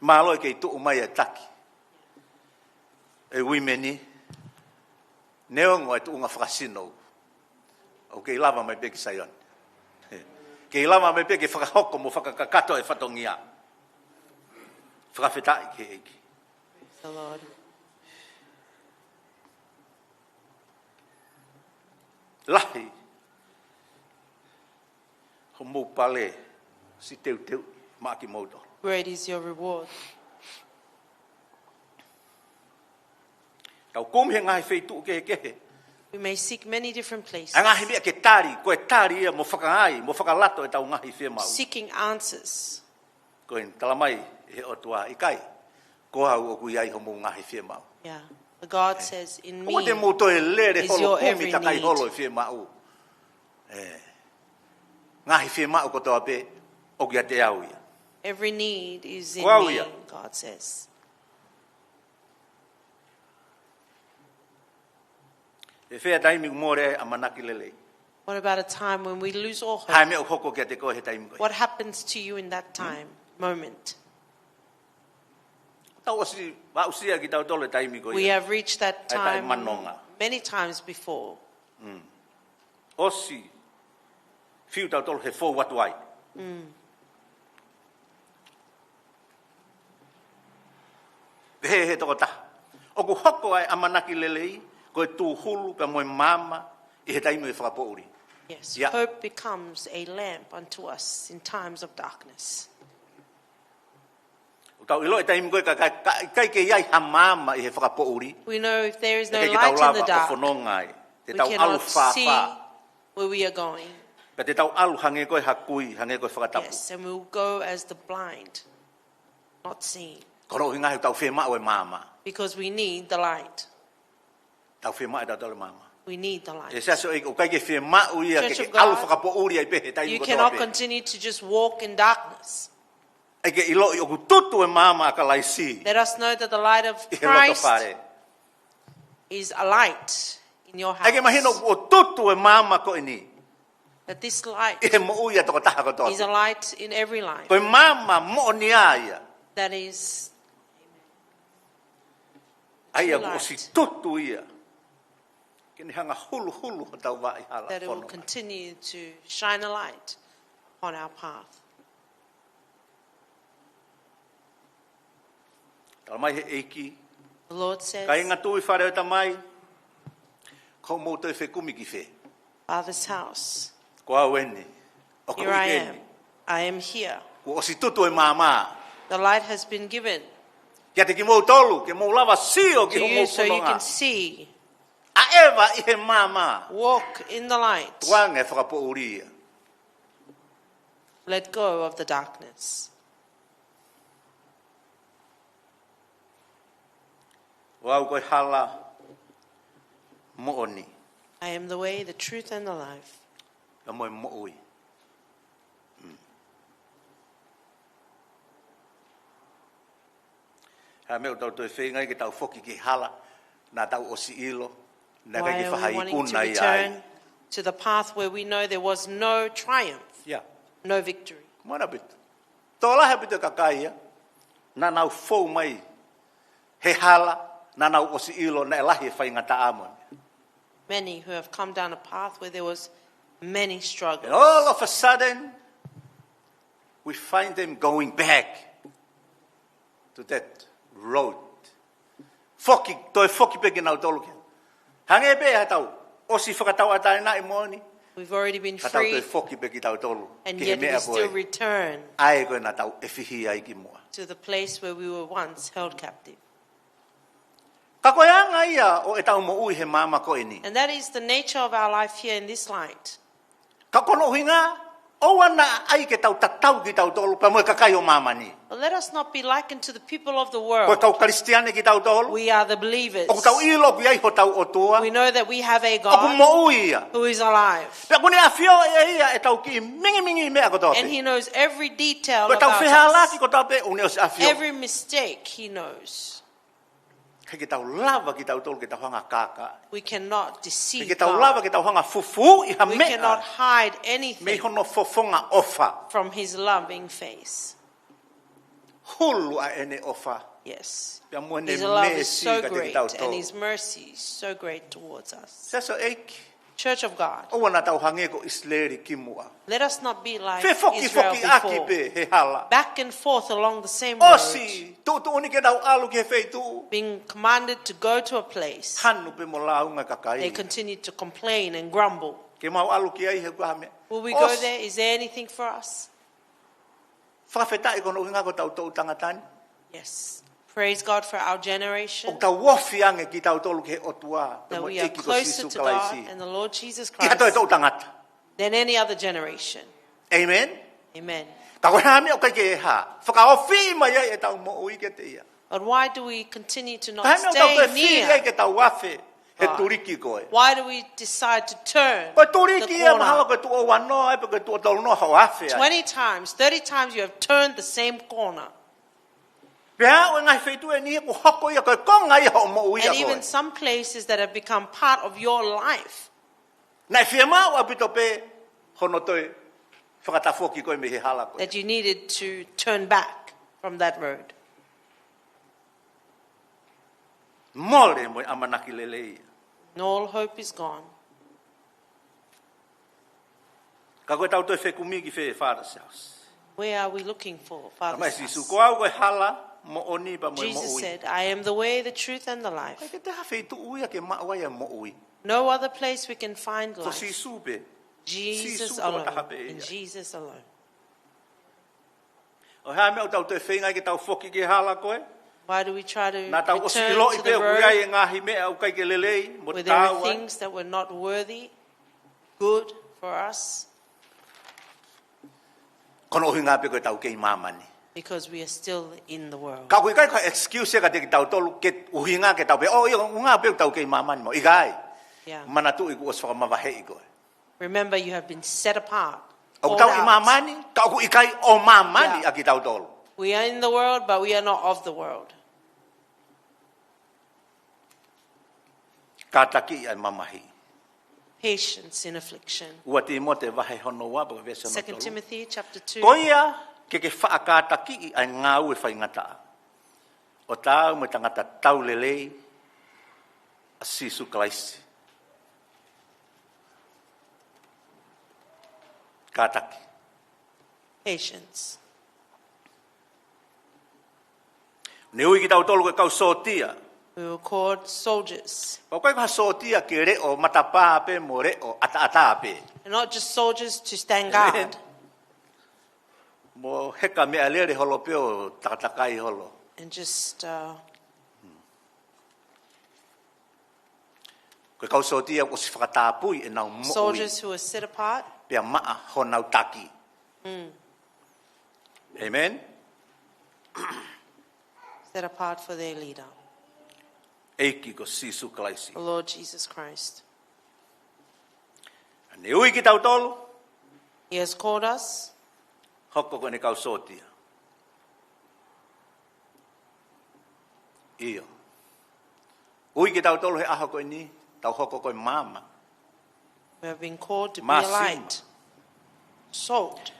Malo e kei tuu mai e taki. E uimeni. Neongo e tuu ngā whakasino. O kei lava mai peki saion. Kei lava mai peki whakahoko mo whakakakato e whatongia. Whakawhetai ke eiki. Praise the Lord. Lahi. Ho mou pale. Si teu maki mouto. Great is your reward. Kau kum he ngai feitu ke. We may seek many different places, A ngahi mea ke tari, ko e tari ia mo whakangai, mo whakalato e tau ngahi whea mau. seeking answers. Ko en talamai he otua i kai. Ko hau o kui ai ho mo ngahi whea mau. Yeah. But God says, in me, Ko te mo to e lere is holo your kumi every takai need. holo e whea mau. Ngahi whea mau ko toa pe, o kia te au ia. every need is in Wow, me, yeah. God says. E whea taimi more a manaki lelei. What about a time when we lose all Hai hope? mea o hoko kia te koe he taimi koe. What happens to you in that time, moment? Tau osi wa usia ki tau tole taimi ko We ia. have reached that Ai tai time manonga. many times before. Osi fiu tau tole he fo watu ai. He toko ta. O ku hoko ai amanaki lelei ko e tu hulu ka moe mama I he taimi e whakapouri. Yes, Yeah. hope becomes a lamp unto us in times of darkness. O tau ilo e taimi koe kai ke iai ha mama I he whakapouri. We know if there is no E ke light tau in the lava o dark, whanonga ai. Te we tau alu cannot see whawha. where we are going. Pe te tau alu hange koe hakui, hange koe whakatapu. Yes, and we will go as the blind, not seeing, Koro hi ngahi tau whema o e mama. because we need the light. Tau whema e tau tole mama. We need the E light. saso e o kai ke whema o ia Church ke of alu God, whakapouri ai pe he taimi You ko cannot toa pe. continue to just walk in darkness. E ke ilo I o ku tutu e mama a ka laisi. Let us know that the light of I he loto Christ whare. is a light in your E ke mahino house. o tutu e mama ko ini. That this light I he mo uia toko taha ko toa. is a light in every life. Koe mama mo ni aia. That is, Aia True o light. si tutu ia. Kini hanga hulu hulu o tau wa I hala. that it will whanonga. continue to shine a light on our path. Tala mai he eiki. The Lord says, Ka inga tui whare o tamai. Ko mo te whekumi ki whe. Father's house, Ko au ene. O ko here I ike am. ene. I am here. Ko o si tutu e mama. The light has been given Kia te ki mou tolu. Ke mou lava sio ki to ho you mou so you punonga. can see, A ewa I he mama. walk in the light, Tuange whakapo uria. let go of the darkness. Wau koe hala. Mo oni. I am the way, the truth, and the life. Ka moe mo ui. Ha meo tau toi whengai ke tau whoki ki hala. Nā tau osi ilo. Nā kai Why ki are we whahai wanting to una I return ai. to the path where we know there was no triumph, Ia. no victory? Mana bitu. Tō lahe bitu kakaia. Nā nau whou mai. He hala. Nā nau osi ilo. Nā e lahi e whai ngata amon. Many who have come down a path where there was many And struggles. all of a sudden, we find them going back to that road. Foki, toi foki peke nau tolu kia. Hange pe ha tau. Osi whakatau atai na I moni. We've already been Ka tau toi free, foki peke tau tolu. and Ki he yet mea we still koe. return Ai koe na tau e whihi ai ki mua. to the place where we were once held captive. Ka koe anga ia o e tau mo ui he mama koe ni. And that is the nature of our life here in this light. Ka kono hinga, o ana ai ke tau tatau ki tau tolu. Pa moe kakai o mama ni. But let us not be likened to the people of the Koe world. tau kristiane ki tau tolu. We are the believers. O tau ilo ki ai ho tau o tua. We know that we have a O ku God mo ui ia. who is alive. Pea kone a whio e ia e tau ki mingi mea ko tau And pe. he knows every detail Ko tau about whiha laki us. ko tau pe, une o se a whio. Every mistake he knows. Kei ke tau lava ki tau tolu ke tau hanga kaka. We cannot Kei deceive ke tau lava God. ke tau hanga fufu i ha We cannot mea. hide Me anything hono fofonga ofa. from his loving face. Hulu a ene ofa. Yes. Pea muene His love me is si so ka te ki great tau and tolu. his mercy is so great towards us. Saso eiki. Church of God, O wana tau hange ko isleri ki mua. let us not be like Fe foki Israel foki aki before. pe he hala. Back and forth along the same road, Osi, tu uni ke tau alu ke fei tu. being commanded to go to a place. Hanu pe mo launga They kakai. continue to complain and grumble. Ke mau alu ki ai he kua me. Will we go there? Is there anything for us? Whawhetai kono inga ko tau tau tangatani. Yes. Praise God for our O generation, tau wofi ange ki tau tolu ke otua. that Mo we are eki ko closer sisu to God kalaisi. and the Lord Jesus Ki hato e Christ tau tangata. than any other generation. Amen. Amen. Ka koe hami o kai ke e ha. Whakaofi mai ai e tau mo ui ke te ia. But why do we continue to Ka not hami o tau stay koe fi ai near? ke tau wafe. He God. turiki koe. Why do we decide to turn Koe the turiki e mahala corner? koe tu o wano ai pe koe tu o tolu no hau wafe ai. 20 times, 30 times you have turned the same corner. Pea o ngai feitu e ni ko hoko ia koe konga ia o mo ui a And koe. even some places that have become part of your life. Nai fia mau a pito pe hono toi whakatafoki koe me he hala koe. That you needed to turn back from that road. Mole mo amanaki lelei. And all hope is gone. Ka koe tau toi whekumi ki whe whārasiaus. Where are we looking for, Ka mai Father's sisu house? ko au koe hala mo oni pa mo mo Jesus ui. said, I am the way, the truth, and the Ai life. ke te hawhi tu uia ke mawai mo ui. No other place we can find Ko life. sisu pe. Jesus Sisu ko alone. taha pe In ia. Jesus alone. O hea mea o tau toi whengai ke tau whoki ke hala koe. Why do we try to Nā tau osi return loi to pe the uia road e ngahi mea au kai ke lelei mo where there are tāua. things that were not worthy, good for us, Kono ohi ngā pe koe tau kei mamani. because we are still in the world? Ka koe kai ka excuse e ka te ki tau tolu ke uhi ngā ke tau pe. O ia ngā pe tau kei mamani mo. Ikai. Yeah. Mana tu iku os whakamawahei koe. Remember, you have been set apart. O called tau i out. mamani, ka ku ikai o mamani Yeah. a ki tau tolu. We are in the world, but we are not of the world. Ka taki ai mamahi. Patience in affliction. Ua te mo te wahe hono wa pa vese no 2 tolu. Timothy chapter 2. Koia ke whaakataki ai ngā ue whai ngata. O tāu me tangata tau lelei a sisu klaisi. Kātaki. Patience. Ne ui ki tau tolu ke kau sotia. We were called soldiers. Pau kai ka sotia ke reo matapā pe mo reo ata pe. And not just soldiers to stand Amen. guard, Mo heka mea lere holo pe o takatakai holo. and just Koe kau sotia o si whakatāpui e nau mo ui. soldiers who are set apart. Pea maa honau taki. Amen. Set apart for their leader, Eiki ko sisu klaisi. the Lord Jesus Christ. Ne ui ki tau tolu, He has called us. hoko ko ne kau sotia. Iyo. Ui ki tau tolu he aha koe ni, tau hoko koe mama. We have been called to be Masima. a light, salt.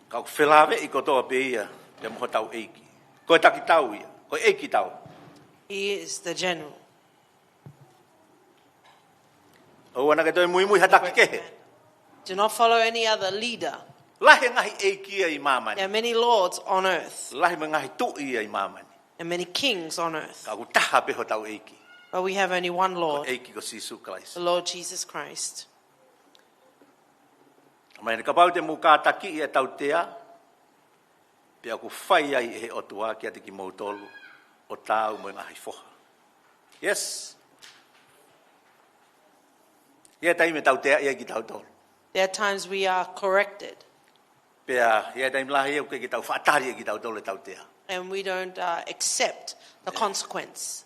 Kau whelawe i ko toa pe ia, te moho tau eiki. Koe taki tau ia, koe eiki tau. He is the general. O wana ke toi mui mui hataki kehe. Do not follow any other leader. Lahe ngahi eiki ai mamani. There are many lords on earth Lahe me ngahi tui ai mamani. and many kings on earth, Ka ku taha peho tau eiki. but we have only one Ko Lord, eiki ko sisu klaisi. the Lord Jesus Christ. Mai ne ka pau te muka taki e tau tea. Pea ku whai ai e he otua kia te ki mautolu o tāu mo ngahi foha. Yes. Ia taime tau tea ia ki tau tolu. There are times we are corrected Pea ia taime lahi e uke ki tau whaatari e ki tau tolu e tau tea. and we don't accept the consequence.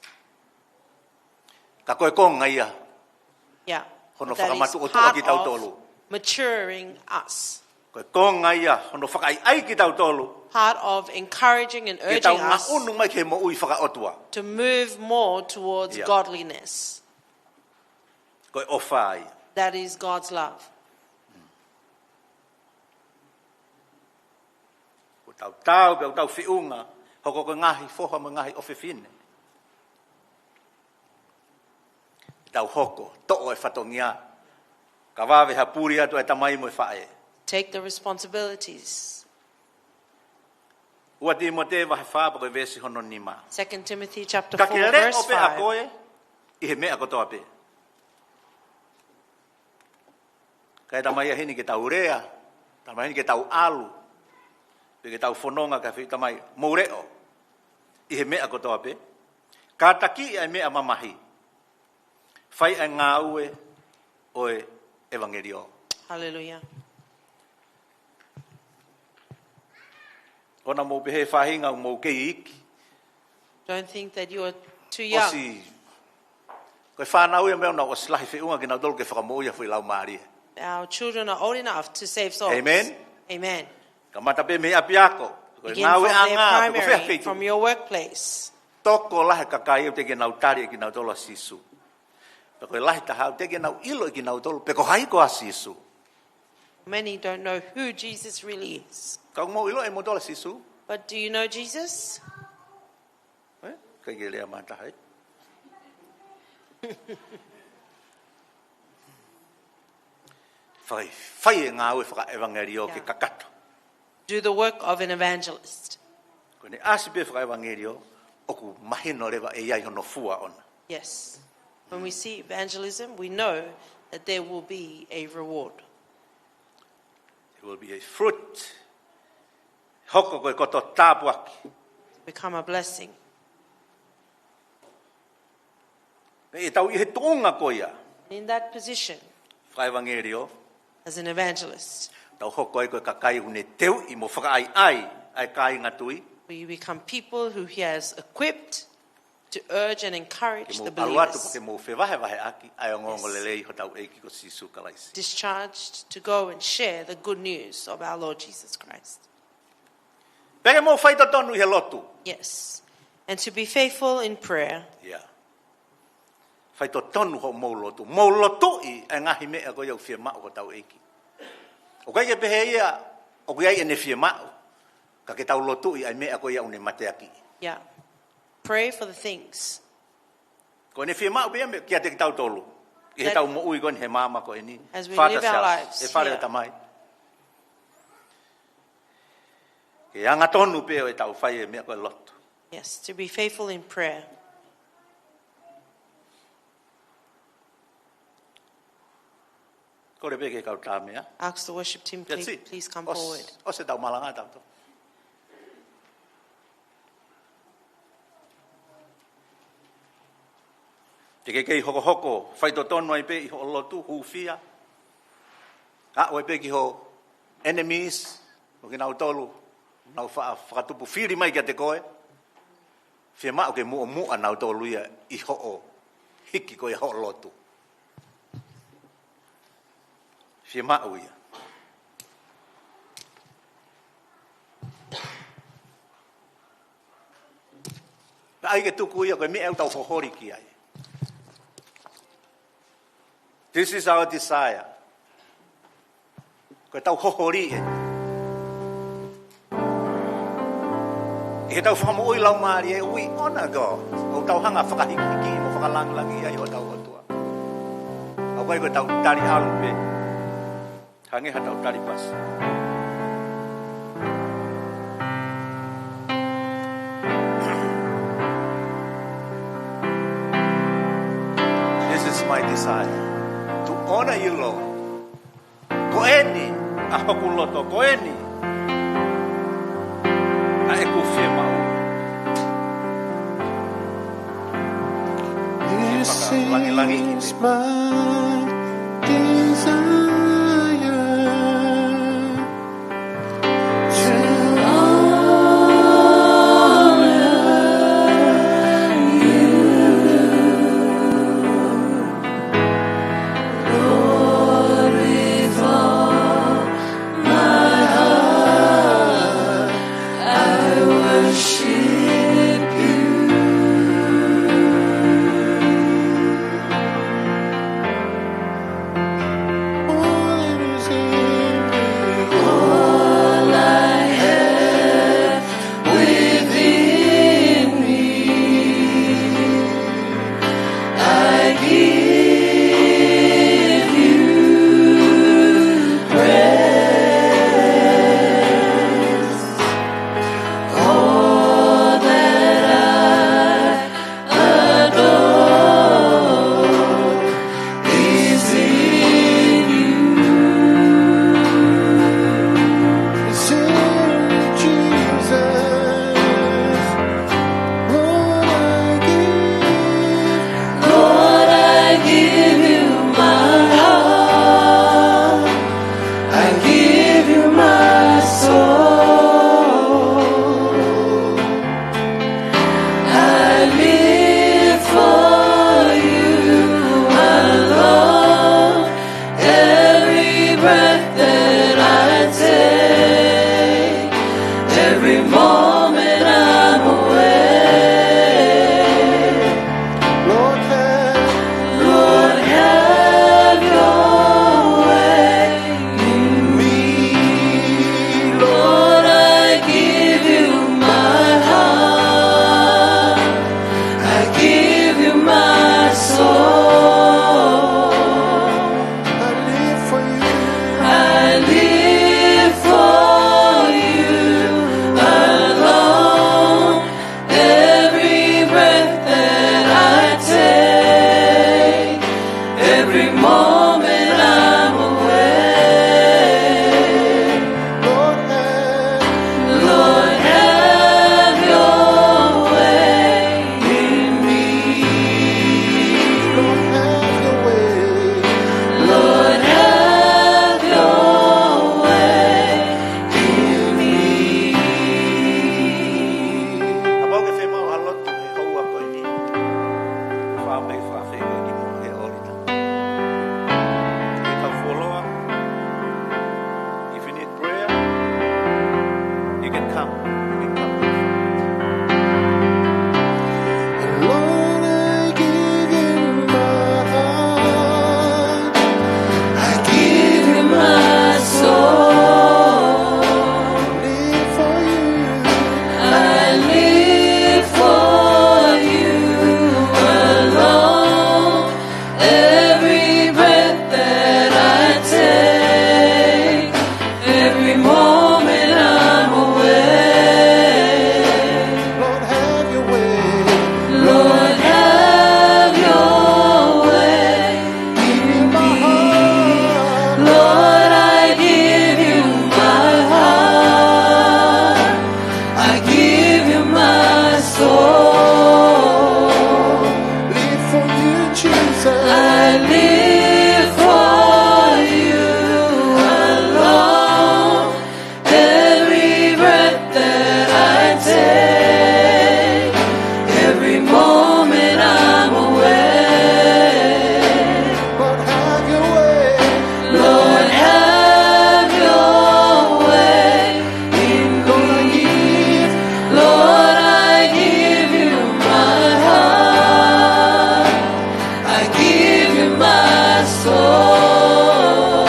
Ka koe konga ia. Yeah. Hono But that whakamatu o is toa part ki tau of tolu. maturing us, Koe konga ia. Hono whakai ai ki tau tolu. part of encouraging and Ke tau urging ngā us unu mai ke mo ui whakaotua. to move more towards Yeah. godliness. Koe ofa ai. That is God's love. Ko tau tau, pe tau whiunga. Hoko ko ngahi foha mo ngahi ofe fine. Tau hoko, to'o e whatongia. Ka wawe ha puri atu e tamai mo e whae. Take the responsibilities. Ua te mo te wahe whāpa koe vesi hono nima. 2 Timothy chapter Ka 4 ke re verse ope a 5. koe, i he mea kotoa pe. Ka e tamai a hini ke tau rea, tamai hini ke tau alu, pe ke tau whanonga ka whi tamai moureo, i he mea kotoa pe. Ka taki ai mea mamahi, whai ai ngā ue oe evangelio. Hallelujah. Ona mō pehe whahinga mō kei iki. Don't think that you are too O young. si, koe whanau ia mea na o slahi whiunga ki nau tolu ke whakamoia whi lau maari. Our children are old enough to save souls. Amen. Amen. Ka mata pe me api ako. Koe Begin ngā from ue a their ngā, ko whea primary, keitu. from your workplace. Toko lahe kakai te ke nau tari e ki nau tolu a sisu. Pe koe lahe tahau te ke nau ilo e ki nau tolu, pe ko hai ko a sisu. Many don't know who Jesus really is. Ka mo ilo e mo tolu a sisu. But do you know Jesus? Kai ke lea mata hai. Whai ngā ue whakaevangerio ke kakato. Do the work of an evangelist. Ko ne asi pe whaevangerio, oku mahino rewa e iai hono fua ona. Yes. When we see evangelism, we know that there will be a reward. There will be a fruit. Hoko koe koto tāpuaki. Become a blessing. E tau i he toonga koia. In that position, Whaevangerio, as an evangelist, tau hoko e koe kakai une teu i mo whakaai ai kai ngatui. where you become people who he has equipped to urge and Ke encourage mo the aluatu believers, ke mo whewahe aki, ai o ngongo lelei ho tau eiki ko sisu kalaisi. discharged to go and share the good news of our Lord Jesus Christ. Pege mo whaita tonu he lotu. Yes. And to be faithful in prayer. Yeah. Whaita tonu ho mou lotu. Mou lotu i e ngahi mea ko iau whia mao ko tau eiki. O kai ke pehe ia, o kai e ne whia mao. Ka ke tau lotu i ai mea ko iau ne mateaki. Yeah. Pray for the things Ko ne whia mao pia me kia te tau tolu. I he That- tau mo ui kon he mama ko e ni. As we Father live our self, lives e whare here. tamai. Ke anga tonu peo e tau whai e mea ko e lotu. Yes, to be faithful in prayer. Ko re peke kau tā mea. Ask the worship team, That's it. please come forward. O se tau malanga tau to. Te kei hoko hoko, whaito tonu ai pe i ho lotu, hufia. A oe pe ki ho enemies, o ki nau tolu, nau whakatupu whiri mai kia te koe. Whia mao ke mua nau tolu ia i ho o hiki koe ho lotu. Whia mao ia. Ai ke tuku ia koe me au tau hohori ki ai. This is our desire. Koe tau hohori e. E tau whakamu ui lau maari e ui honor God. O tau hanga whakahiki mo whakalangi ai o tau atua. Au kai koe tau tari alu pe. Hange ha tau tari pas. This is my desire. To honor you, Lord. Ko eni, a hoku loto, ko eni. A e kufie mau. This Langi-langi. is my desire to Lord, with all my heart, I worship you. All I have within me, I give you praise. All that I adore is in you. sing Jesus. Lord, I give Lord, I give you my heart. I give you my soul. I live for you, my Lord. Every breath that I take, every moment I'm awake. Lord, Lord, have your way in me. Lord, I give you my heart. I live for you alone. Every breath that I take, every moment I'm awake. Lord, have your way. Lord, have your way in me. Lord, I give you my heart. I give you my soul.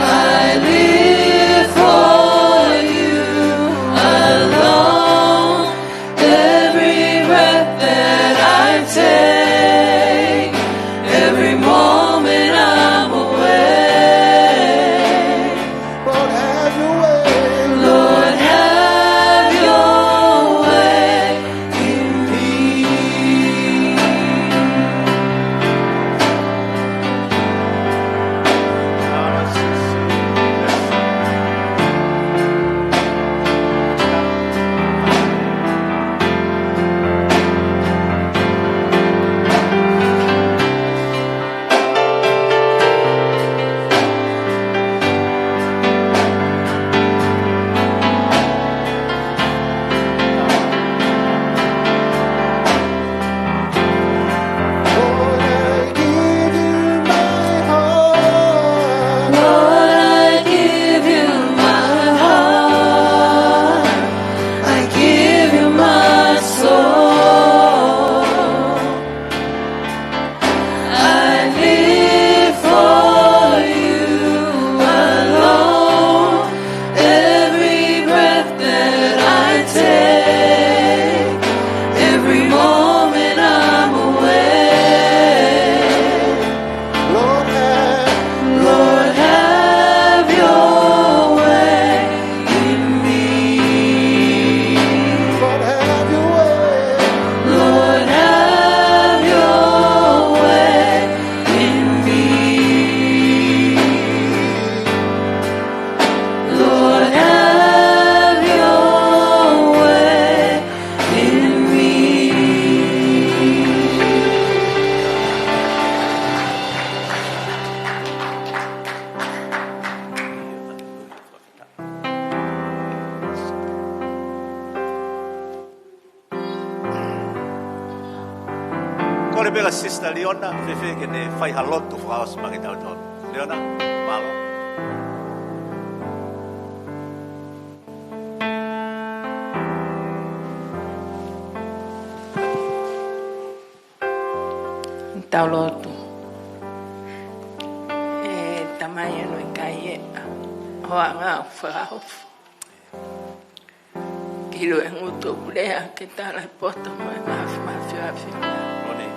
I live for you alone. Every breath that I take, every moment I'm awake. Lord, have your way. Lord, have your way in me. Lord, I give you my heart. Lord, I give you my heart. I give you my soul. I live for you alone. Every breath that I take, every moment I'm awake. Lord, have Lord, have your way in me. Lord, have your way. Lord, have your way in me. Lord, have your way in me. Ko le bela sister Leona, fefe ke ne fai halotu whaos mangi tau tau. Leona, malo. Taulotu. Tamai no kai hoa nga whakahau. Kilo e nguto ulea ke tala poto mai mawhiawhi. Noni,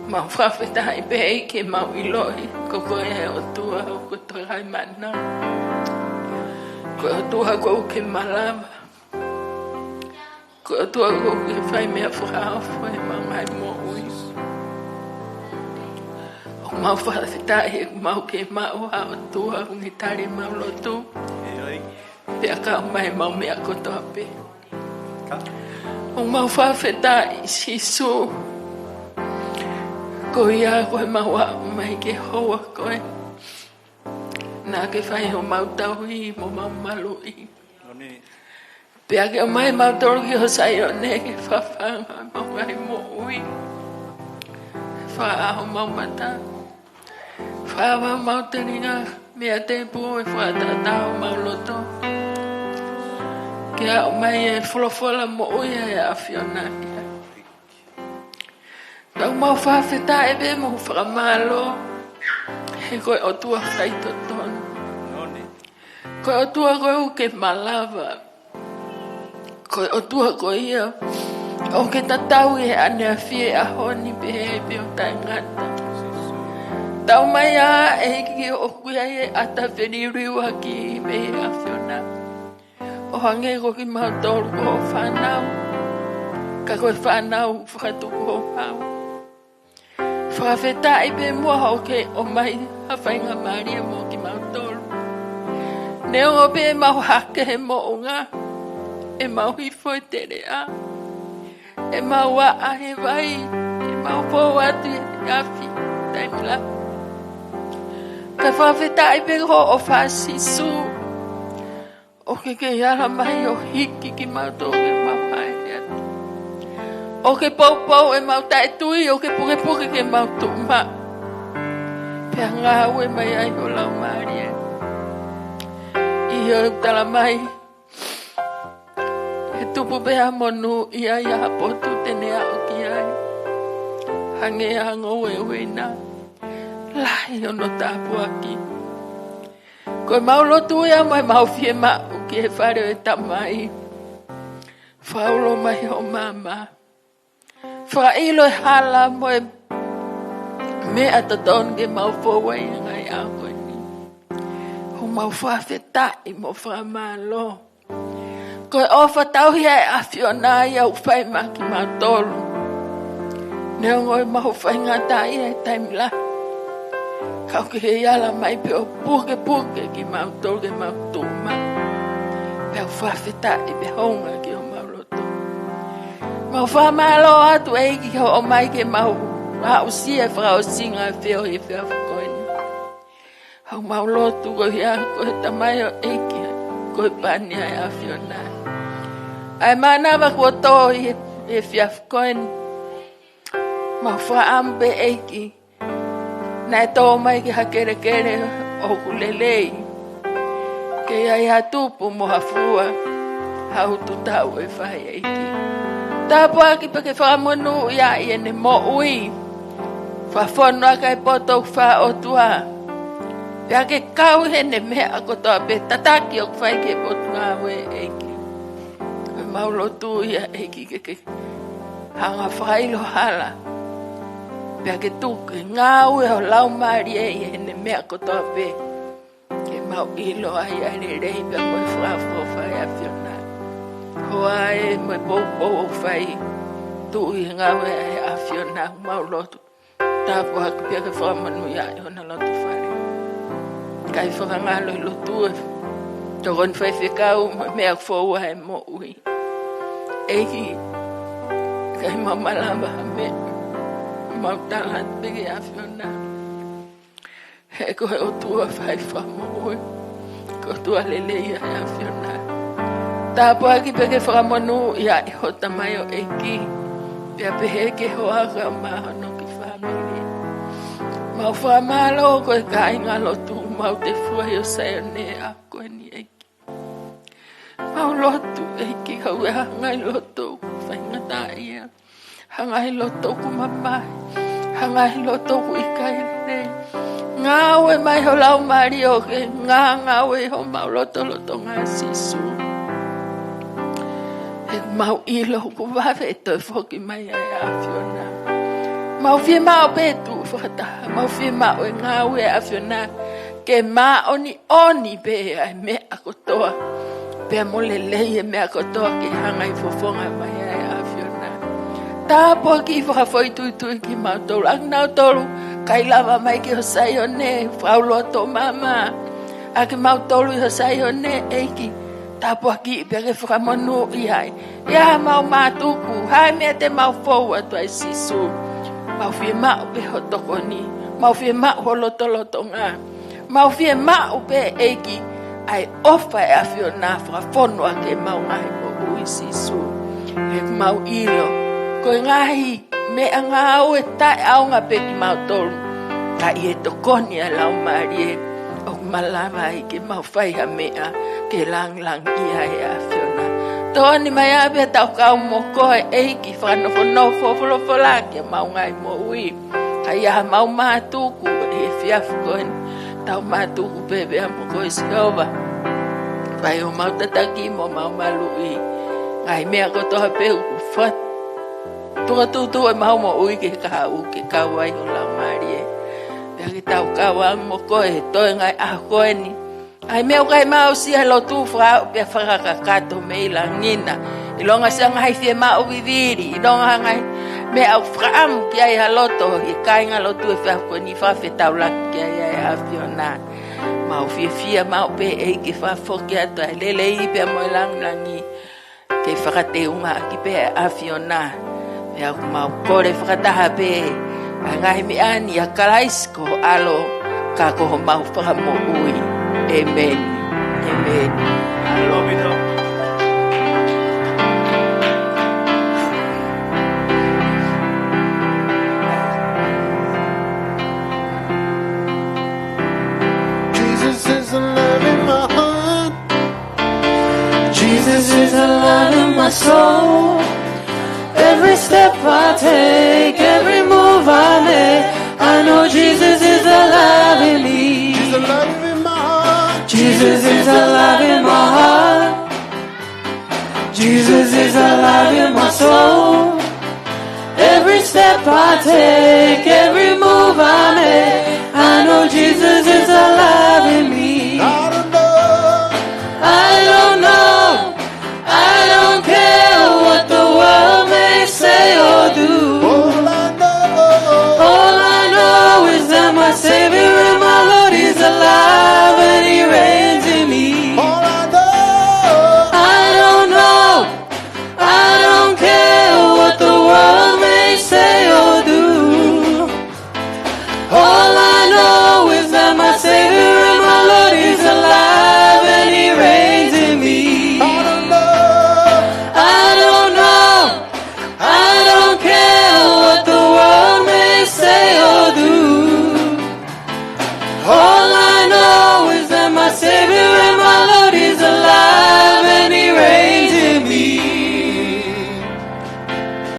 Mau whawhetahi pēi ke mau ilohi ko koe he o tua o ko torai mana. Ko o tua ko ke malava. Ko o tua ko ke whai mea whakahau e mau ngai mo ui. O mau whawhetahi e mau ke mau a o tua o ngi tari mau lotu. e oi, Pea ka mai mau mea koto ape. ka, O mau whawhetahi sisu. Ko ia koe maua mai ke hoa koe. Nā ke whai o mau tauhi mo mau malui. noni, Pea ke o mai mau toro ki o sai o ne ke whawhanga mau ngai mo ui. Wha o mau mata. Wha mau taringa mea te pu e whatata o mau loto. Ke o mai e wholofola mo ui e a whiona ia. Tau mau whawheta e be mo whakamalo. He koe o tua whaito tonu. noni, Koe o tua koe u ke malava. Koe o tua koe ia. O ke tatau e ane a fie a honi pe he pe o tai ngata. Tau mai a e ki o kuia e ata whiriwa ki me a whiona. O hange ko ki mau tolu ko whanau. Ka koe whanau whakatuku o pau. Whawheta i pe mua hau ke o mai hawhainga maria mo ki mau tolu. Neo o pe mau hake he mo o ngā. E mau hifo e tere a. e maua e vai e mau po atu e afi taimila ka whawheta i pe ho o whasisu o ke yara mai o hiki ki mauto ke mawhai atu o ke pau e mau tae tui o ke puke ke mauto ma pe ngā ue mai ai o lau maari e i o tala mai he tupu pea monu ia hapotu tene a o ki ai hange hango ue na lai o no tapu aki koe maulotu ia mai mau fie mau ki he whare e tamai whaulo mai o mama whailo e hala mo e me ataton ke mau fowai ngai a koe ni ho mau whawhetai mo whamalo koe ofa tau hia e awhiona ia uwhai maki mau tolu neo ngoi mau whai ngata ia e taimila kau ke he ala mai pe o puke ki mau tolu ke mau tuma pe o whawhetai pe honga ki o mau loto mau whamalo atu eiki o mai ke mau usia frau singa feo e feo koini hau mau lotu ko hia ko tamai o eiki ko pania e afiona ai mana va ko to e feo koini mau fa ambe eiki na to mai ki hakere o kulelei ke ai hatupu mo hafua hau tu tau e fai eiki tapo aki pe ke fa monu ya ene mo ui fa fono ka poto fa o tua ya ke kau hene me ako to pe tataki o fa ke potua we eki maulo tu ya eki ke hanga failo hala pe ke tu ke ngau e lau mari hene me ako to pe ke mau ilo ai ai rei pe mo fa ya fiona Hoai me popo fai tu inga we afiona maulo ta po ak pia ke fa manu ya ona lo tu fai kai fa ngalo lo tu to gon fai fikau me ak fo wa mo ui eki kai mama lamba me mau talan pe afiona e ko o tu fai fa mo ui ko tu alele ya afiona tapo aki peke whakamonu ia i hota mai o eki pia pehe ke hoa ka maha no ki whamiri mau whamalo koe ka inga lotu mau te fuai o sayo ne a koe ni eki mau lotu eki hau e hangai lotu whaingata ia hangai lotu ku mamai hangai lotu ku ikaire ngā ue mai ho lau mari o ke ngā ue ho mau loto ngā sisu mau ilo ku vawe to foki mai ai afiona mau fie mau petu fata mau fie mau ngawe afiona ke ma oni be ai me akotoa pe molele me akotoa ke hanga i fofonga mai ai afiona ta po ki fa foi tu ki mau to lang na to kai lava mai ki hosaione fraulo to mama ak mau to hosaione eki tapo aki peke whakamonu iai. Ia mau mātuku, hai mea te mau fou atu ai sisu. Mau fie mau pe hotokoni, mau fie mau holotoloto ngā. Mau fie mau pe eiki, ai ofa e awhiona whakafono ake mau ngahi mo ui sisu. E mau ilo, koe ngahi mea ngā au e tae au ngā peki mau tolu. Ka i e tokoni a lau marie, o malama i ke mau whaiha mea. Ke lang ia e awhiona. Tōni mai abe tau kau mo koe eiki whanofo fola ke mau ngai mo ui. Kai aha mau mātuku e whiafu koen. Tau mātuku bebe a mo koe siova. Vai o mau tataki mo mau malui. Ngai mea ko toha peu ku what. Tunga tutu e mau mo ui ke kau ai o lau marie. Pea ki tau kau ang mo koe toi ngai ah koe ni. Ai meu kai mau sia lo tu fra pe fra kato me la ngina ilonga sia ngai fie mau viviri ilonga ngai me au fra am ki ai haloto i kai nga lo tu fa ko ni fa fe taula ki ai afiona mau fie mau pe e ki fa fo ki ato lele i pe mo lang langi ke fra te unga ki pe afiona Ya mau kore whakataha pe. A ngahi mi ani a karaisko alo ka koho mau whakamo ui. Amen. Amen. Alo. Jesus is alive in my heart. Jesus is alive in my soul. Every step I take, every move I make, I know Jesus is alive in me. He's alive in my heart. Jesus is alive in my heart. Jesus is alive in my soul. Every step I take, every move I make, I know Jesus is alive.